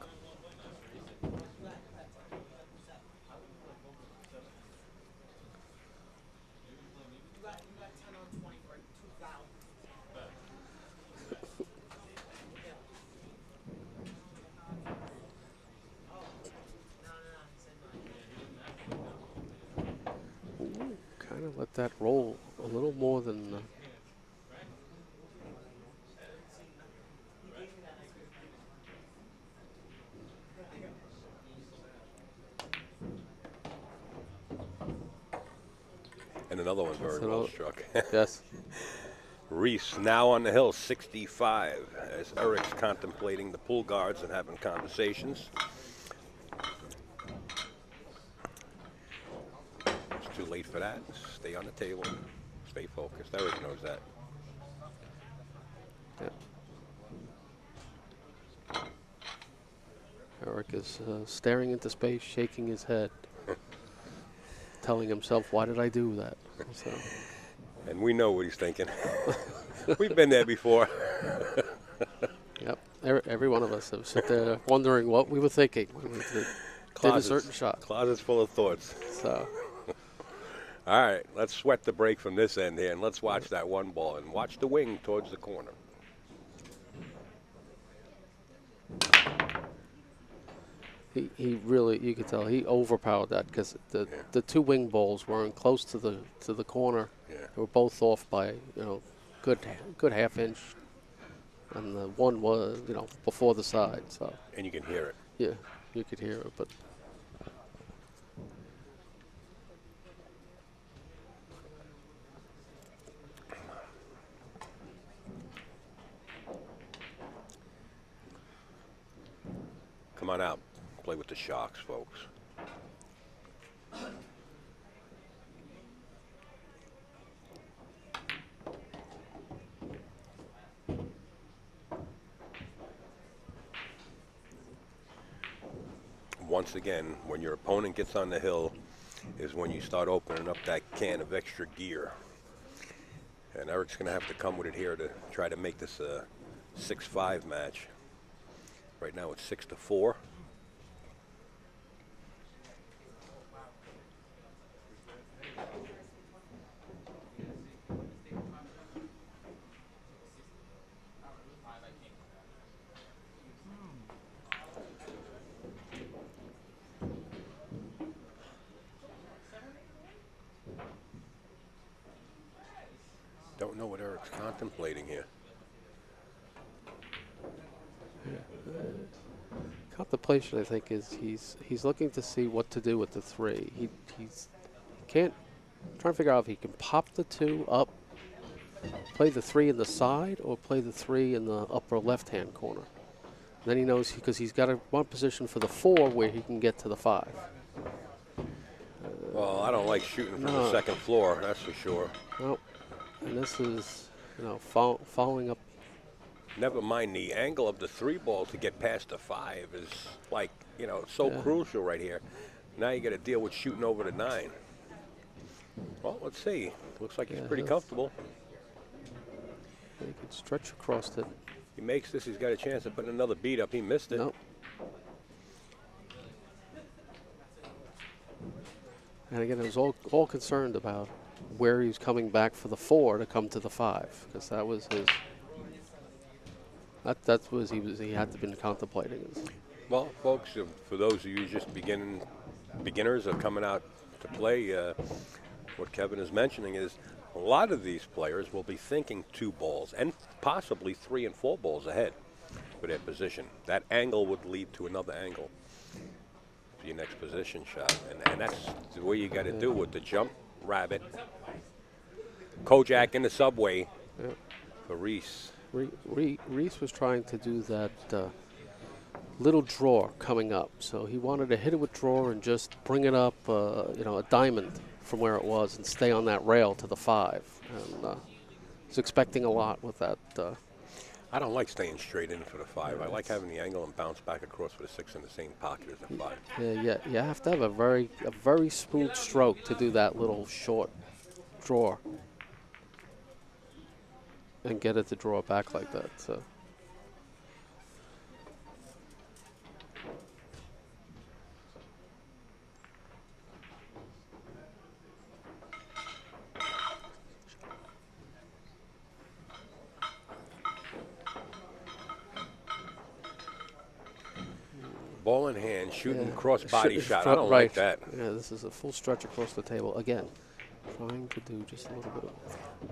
Kind of let that roll a little more than. And another one very That's well another- struck. Yes. Rhys now on the hill, 65, as Eric's contemplating the pool guards and having conversations. It's too late for that. Stay on the table. Stay focused. Eric knows that. Yeah. Eric is staring into space, shaking his head, telling himself, "Why did I do that?" So. And we know what he's thinking. We've been there before. Yep. Every one of us have sit there wondering what we were thinking when we did a certain shot. Closets full of thoughts. So All right, let's sweat the break from this end here, and let's watch that one ball and watch the wing towards the corner. He really, you could tell he overpowered that because the two wing balls weren't close to the corner. Yeah. They were both off by good half inch, and the one was before the side. So And you can hear it. yeah, you could hear it, but. Come on out. Play with the Sharks, folks. Once again, when your opponent gets on the hill is when you start opening up that can of extra gear. And Eric's going to have to come with it here to try to make this a 6-5 match. Right now it's 6-4. Don't know what Eric's contemplating here. Contemplation, I think, is he's looking to see what to do with the three. He's trying to figure out if he can pop the two up, play the three in the side, or play the three in the upper left-hand corner. And then he knows because he's got one position for the 4 where he can get to the 5. Well, I don't like shooting from the second floor, that's for sure. Nope. And this is, following up. Never mind the angle of the 3 ball to get past the 5 is like, so crucial right here. Now you got to deal with shooting over the 9. Well, let's see. Looks like he's pretty comfortable. He can stretch across it. He makes this, he's got a chance of putting another beat up. He missed it. Nope. And again, I was all concerned about where he was coming back for the 4 to come to the 5, because that was his. That was he had to been contemplating. Well, folks, for those of you just beginners are coming out to play, what Kevin is mentioning is a lot of these players will be thinking 2 balls and possibly 3 and 4 balls ahead for their position. That angle would lead to another angle for your next position shot, and that's the way you got to do with the jump rabbit. Kojak in the subway for Rhys. Rhys was trying to do that little draw coming up, so he wanted to hit it with draw and just bring it up, a diamond from where it was and stay on that rail to the 5. And he's expecting a lot with that. I don't like staying straight in for the 5. I like having the angle and bounce back across for the 6 in the same pocket as the 5. Yeah, you have to have a very smooth stroke to do that little short draw and get it to draw back like that. So. Ball in hand, shooting cross body shot. I don't like that. Yeah, this is a full stretch across the table. Again, trying to do just a little bit of.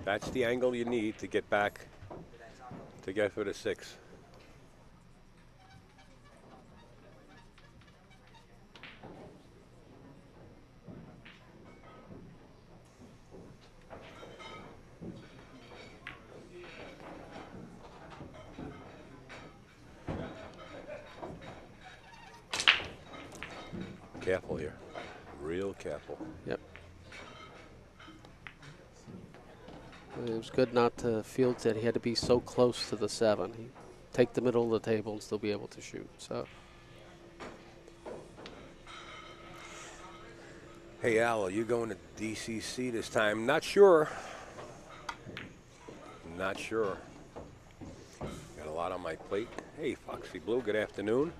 That's the angle you need to get back, to get for the 6. Careful here. Real careful. Yep. It was good not to feel that he had to be so close to the 7. He take the middle of the table and still be able to shoot. So. Hey, Al, are you going to DCC this time? Not sure. Not sure. Got a lot on my plate. Hey, Foxy Blue, good afternoon.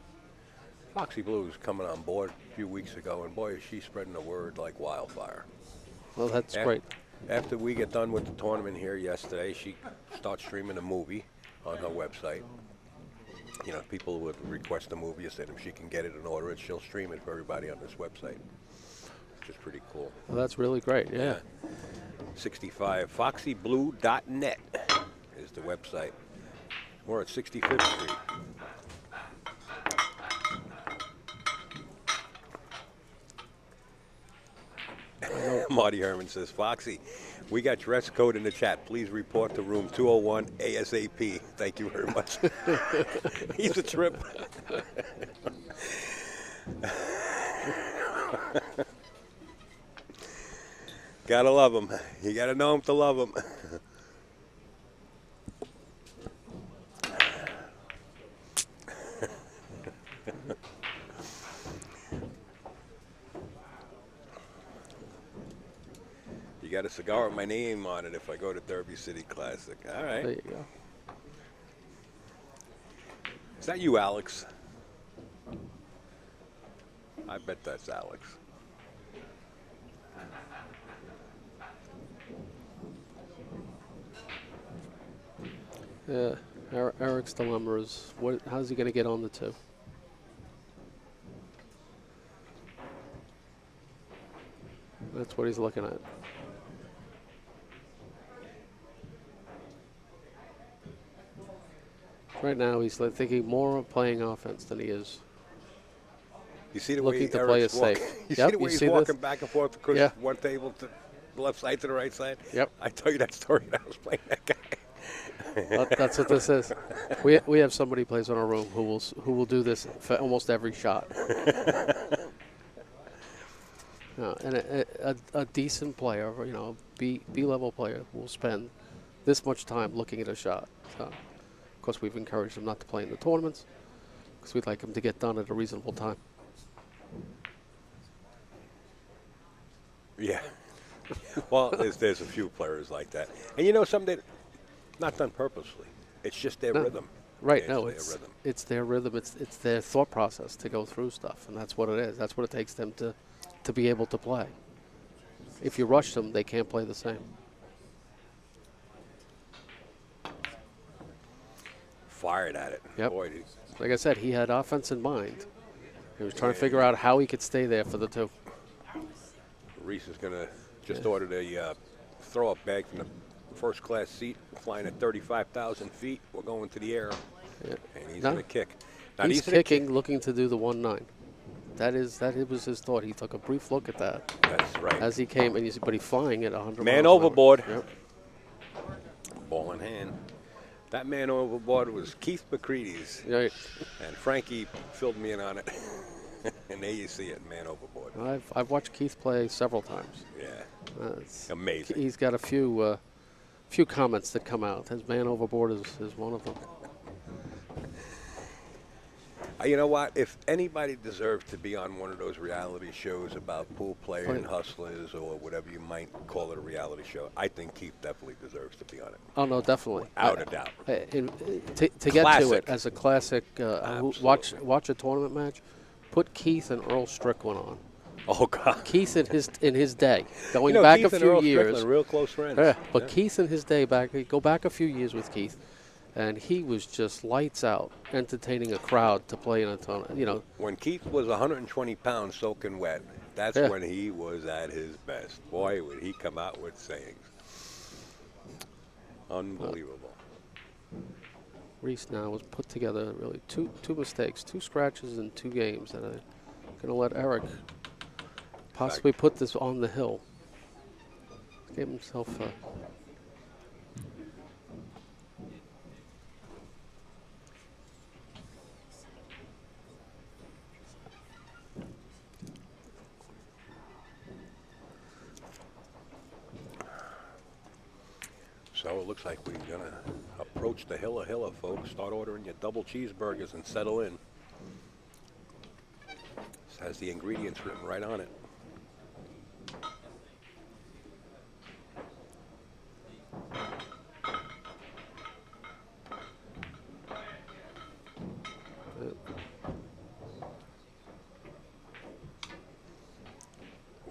Foxy Blue was coming on board a few weeks ago, and boy, is she spreading the word like wildfire. Well, that's Af- great. After we get done with the tournament here yesterday, she starts streaming a movie on her website. You know, people would request a movie, and if she can get it and order it, she'll stream it for everybody on this website, which is pretty cool. Well, that's really great. Yeah. 65 foxyblue.net is the website. We're at 65th Street. Marty Herman says, Foxy, we got dress code in the chat. Please report to room 201 ASAP. Thank you very much. He's a trip. Gotta love him. You gotta know him to love him. You got a cigar with my name on it if I go to Derby City Classic. All right. There you go. Is that you, Alex? I bet that's Alex. Yeah. Eric's dilemma is, how's he going to get on the 2? That's what he's looking at. Right now, he's thinking more of playing offense than he is You see the looking way to play it Eric's walking? safe. You Yep, see the way you he's see walking this? back and forth across Yeah. one table to the left side to the right side? Yep. I tell you that story when I was playing that guy. That's what this is. We have somebody plays on our room who will do this for almost every shot. And a decent player, you know, B level player, will spend this much time looking at a shot. So, of course, we've encouraged him not to play in the tournaments because we'd like him to get done at a reasonable time. Yeah. Well, there's a few players like that. And you know something? Not done purposely. It's just their rhythm. Right, Their rhythm. it's their rhythm. It's their thought process to go through stuff, and that's what it is. That's what it takes them to be able to play. If you rush them, they can't play the same. Fired at it. Yep. Boy, Like I said, he had offense in mind. He was trying to figure out how he could stay there for the 2. Rhys is going to just ordered a throw-up bag from the first-class seat, flying at 35,000 feet. We're going to the air, Yeah. and he's No. going to kick. Now, He's gonna kicking, looking to do the 1-9. That was his thought. He took a brief look at that That's right. as he came, and but he's flying at 100 Man miles an hour. overboard. Yep. Ball in hand. That man overboard was Keith McCready's, Right. and Frankie filled me in on it. And there you see it, man overboard. I've watched Keith play several times. Yeah, It's amazing. He's got a few comments that come out. His man overboard is one of them. You know what? If anybody deserves to be on one of those reality shows about pool playing hustlers or whatever you might call it, a reality show, I think Keith definitely deserves to be on it. Oh no, definitely. Without a doubt. To get to Classic. it as a classic, watch a tournament match. Put Keith and Earl Strickland on. Oh God. Keith in his day, going You know, back Keith a and few Earl years. Strickland, real close friends. Yeah, but Yeah. Keith in his day go back a few years with Keith, and he was just lights out, entertaining a crowd to play in a tournament. You know, When Keith was 120 pounds soaking wet, that's Yeah. when he was at his best. Boy, would he come out with sayings. Unbelievable. Rhys now was put together really two mistakes, 2 scratches in 2 games, and I'm going to let Eric possibly put this on the hill. Gave himself So it looks like we're going to approach the Hilla, folks. Start ordering your double cheeseburgers and settle in. This has the ingredients written right on it.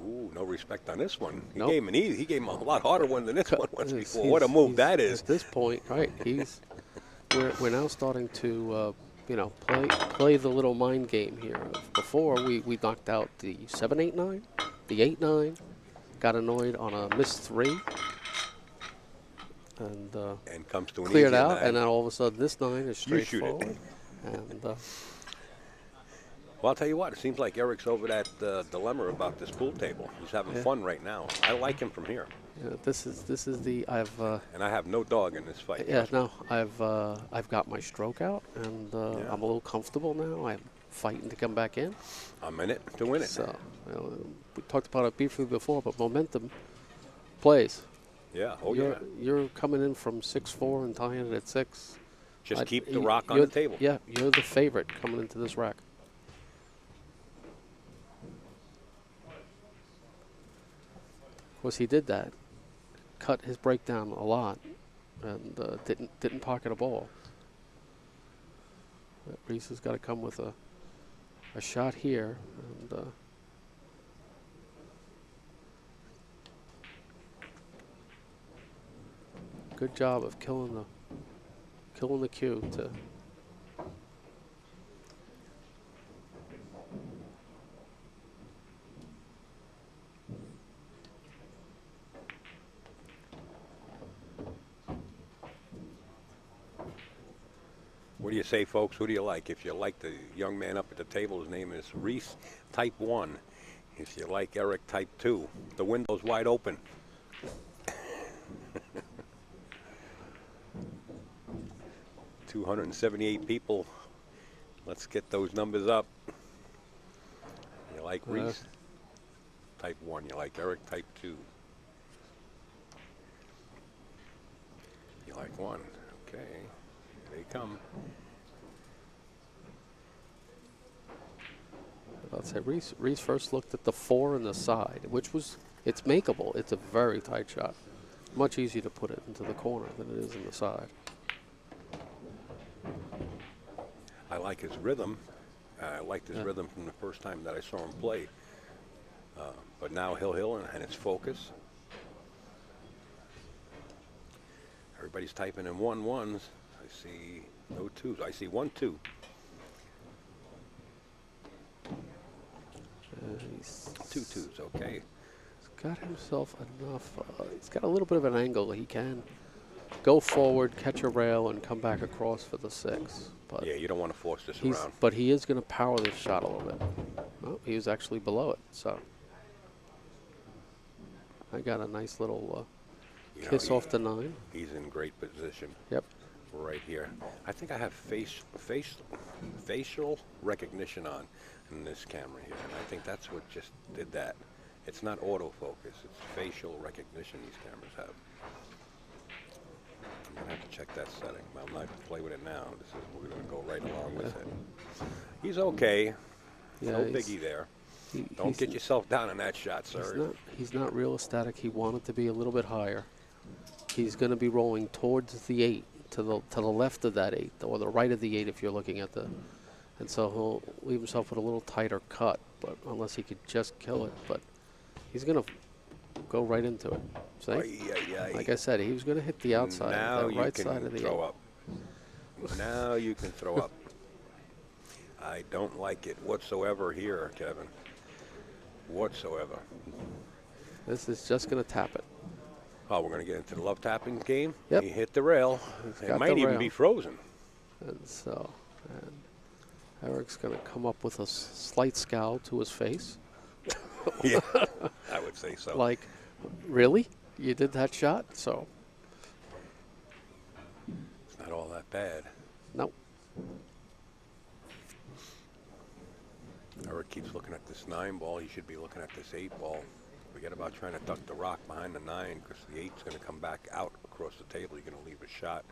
Ooh, no no respect on this one. He Nope. gave him an easy. He gave him a lot harder one than this one once He's- before. What a move he's- that is. At this point, right? We're now starting to play the little mind game here. Before we knocked out the 7-8-9, the 8-9, got annoyed on a missed 3, and Comes to an cleared easier out, 9. and then all of a sudden this 9 is You shoot it. straightforward. And Well, I'll tell you what. It seems like Eric's over that dilemma about this pool table. He's having fun right now. I like him from here. this is the And I have no dog in this fight. yeah, no, I've got my stroke out, and I'm a little comfortable now. I'm fighting to come back in. I'm in it to win it. So we talked about it briefly before, but momentum plays. Yeah. Oh, You're coming in from 6-4 and tying it at 6. Just keep the rock on you're- the table. Yeah, you're the favorite coming into this rack. Of course, he did that. Cut his breakdown a lot, and didn't pocket a ball. But Rhys has got to come with a shot here, and good job of killing the cue to. What do you say, folks? Who do you like? If you like the young man up at the table, his name is Rhys, type 1. If you like Eric, type 2. The window's wide open. 278 people. Let's get those numbers up. You like Rhys? Type 1. You like Eric? Type 2. You like 1. Okay. Here they come. I'd say Rhys first looked at the 4 in the side, which was, it's makeable. It's a very tight shot. Much easier to put it into the corner than it is in the side. I like his rhythm. I liked his rhythm from the first time that I saw him play. But now Hill and its focus. Everybody's typing in 1-1s. I see no 2s. I see 1-2. He's 2 2s, okay. got himself enough. He's got a little bit of an angle. He can go forward, catch a rail, and come back across for the 6. But Yeah, you don't want to force this around. But he is going to power this shot a little bit. Oh, he was actually below it, so I got a nice little You know, kiss off the 9. He's in great position. Yep. Right here. I think I have facial recognition on in this camera here. And I think that's what just did that. It's not autofocus. It's facial recognition these cameras have. I'm going to have to check that setting. I'm not going to play with it now. We're going to go right along with it. He's okay. Yeah, No biggie there. Don't he's- get yourself down in that shot, sir. He's not real ecstatic. He wanted to be a little bit higher. He's going to be rolling towards the 8, to the left of that 8, or the right of the 8 if you're looking at the. And so he'll leave himself with a little tighter cut, but unless he could just kill it. But he's going to go right into it. See? Like I said, he was going to hit the outside, Now the you right can side of the 8. throw up. Now you can throw up. I don't like it whatsoever here, Kevin. Whatsoever. This is just going to tap it. Oh, we're going to get into the love tapping game? Yep. He hit the rail. He's It got might the even rail. be frozen. And so, and Eric's going to come up with a slight scowl to his face. Yeah, I would say so. Like, really? You did that shot? So, It's not all that bad. no. Eric keeps looking at this 9 ball. He should be looking at this 8 ball. Forget about trying to duck the rock behind the 9 because the 8's going to come back out across the table. You're going to leave a shot.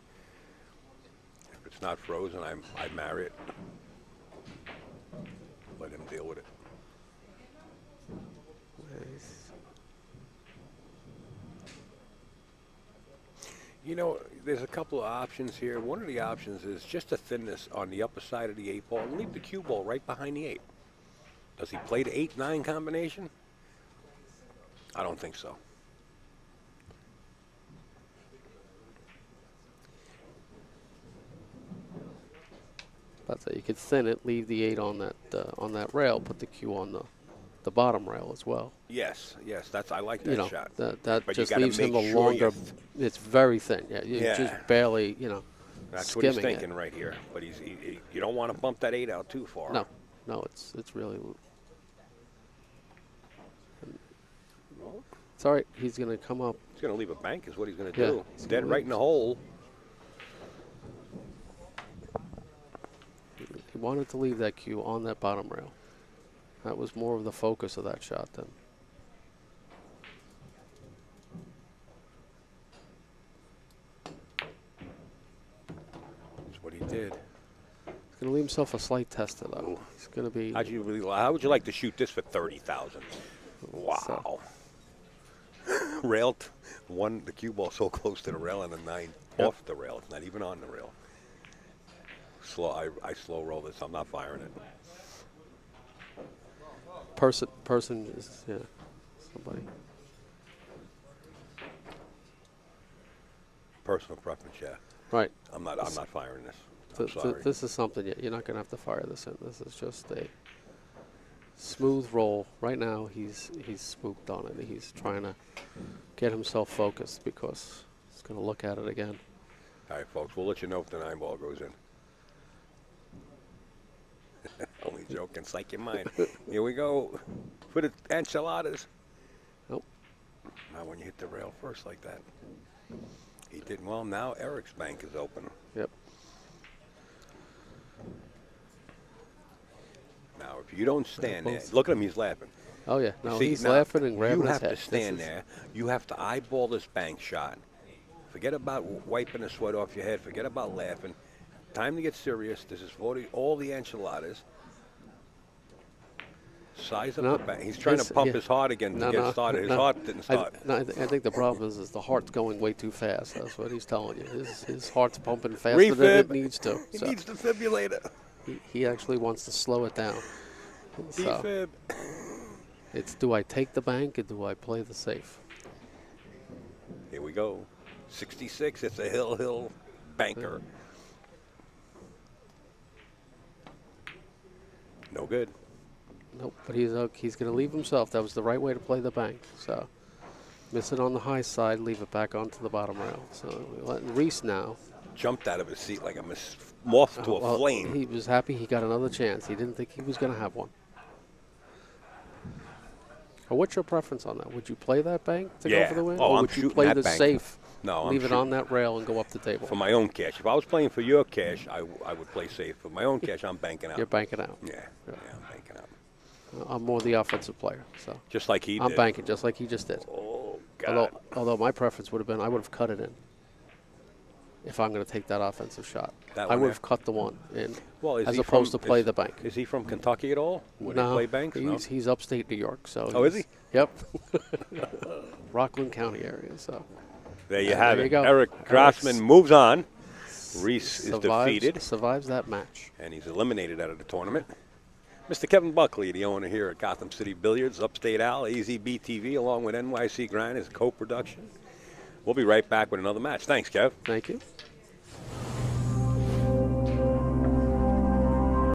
If it's not frozen, I marry it. Let him deal with it. You know, there's a couple of options here. One of the options is just a thinness on the upper side of the 8 ball and leave the cue ball right behind the 8. Does he play the 8-9 combination? I don't think so. That's it. You could thin it, leave the 8 on that rail, put the cue on the bottom rail as well. Yes, I like that shot. That But you just gotta leaves him make a sure longer. It's very thin. Yeah, Yeah. just barely, That's what he's skimming thinking it. right here. But you don't want to bump that 8 out too far. No, it's really. It's all right. He's going to come up. He's going to leave a bank is what he's going to Yeah, do. he's Dead gonna right leave- in the hole. He wanted to leave that cue on that bottom rail. That was more of the focus of that shot than. That's what he did. He's going to leave himself a slight tester, though. He's going to be. How would you like to shoot this for 30,000? Wow. Rail one the cue ball so close to the rail and a 9 off the rail. It's not even on the rail. I slow roll this. I'm not firing it. Person is somebody. Personal preference, yeah. Right. I'm not firing this. I'm sorry. This is something you're not going to have to fire this in. This is just a smooth roll. Right now, he's spooked on it. He's trying to get himself focused because he's going to look at it again. All right, folks. We'll let you know if the 9 ball goes in. Only joking. Psych your mind. Here we go for the enchiladas. Nope. Now when you hit the rail first like that. He did well. Now Eric's bank is open. Yep. Now if you don't stand there, look at him. He's laughing. Oh yeah. No, See, he's now, laughing and grabbing you his have head. to stand there. You have to eyeball this bank shot. Forget about wiping the sweat off your head. Forget about laughing. Time to get serious. This is for all the enchiladas. Size up the bank. He's trying to pump his heart again to get started. His heart didn't start. I think the problem is the heart's going way too fast. That's what he's telling you. His heart's pumping faster Refib. than it needs to. He So needs defibrillator. he actually wants to slow it down. So Defib. it's do I take the bank or do I play the safe? Here we go. 66. It's a hill banker. No good. Nope, but he's going to leave himself. That was the right way to play the bank. So miss it on the high side, leave it back onto the bottom rail. So we're letting Rhys now. Jumped out of his seat like a moth to a Well, flame. He was happy he got another chance. He didn't think he was going to have one. What's your preference on that? Would you play that bank to go for the win? Oh, or I'm would you shooting play that the bank. safe, No, leave I'm it on that rail and go up the table? for my own cash. If I was playing for your cash, I would play safe. For my own cash, I'm banking out. You're banking out. Yeah, I'm banking out. I'm more the offensive player, so Just like he I'm did. banking just like he just did. Oh, God. Although my preference would have been I would have cut it in. If I'm going to take that offensive shot, That I one would there? have cut the one in, Well, is as he opposed from- to play is- the bank. Is he from Kentucky at all? Would he No, play banks? No. he's upstate New York, so. Oh, is he? Yep. Rockland County area, so. There you have there it. you go. Eric Grossman moves on. Rhys is Survives- defeated, Survives that match. and he's eliminated out of the tournament. Mr. Kevin Buckley, the owner here at Gotham City Billiards, Upstate Al, AZB-TV, along with NYC Grind, is co-production. We'll be right back with another match. Thanks, Kev. Thank you.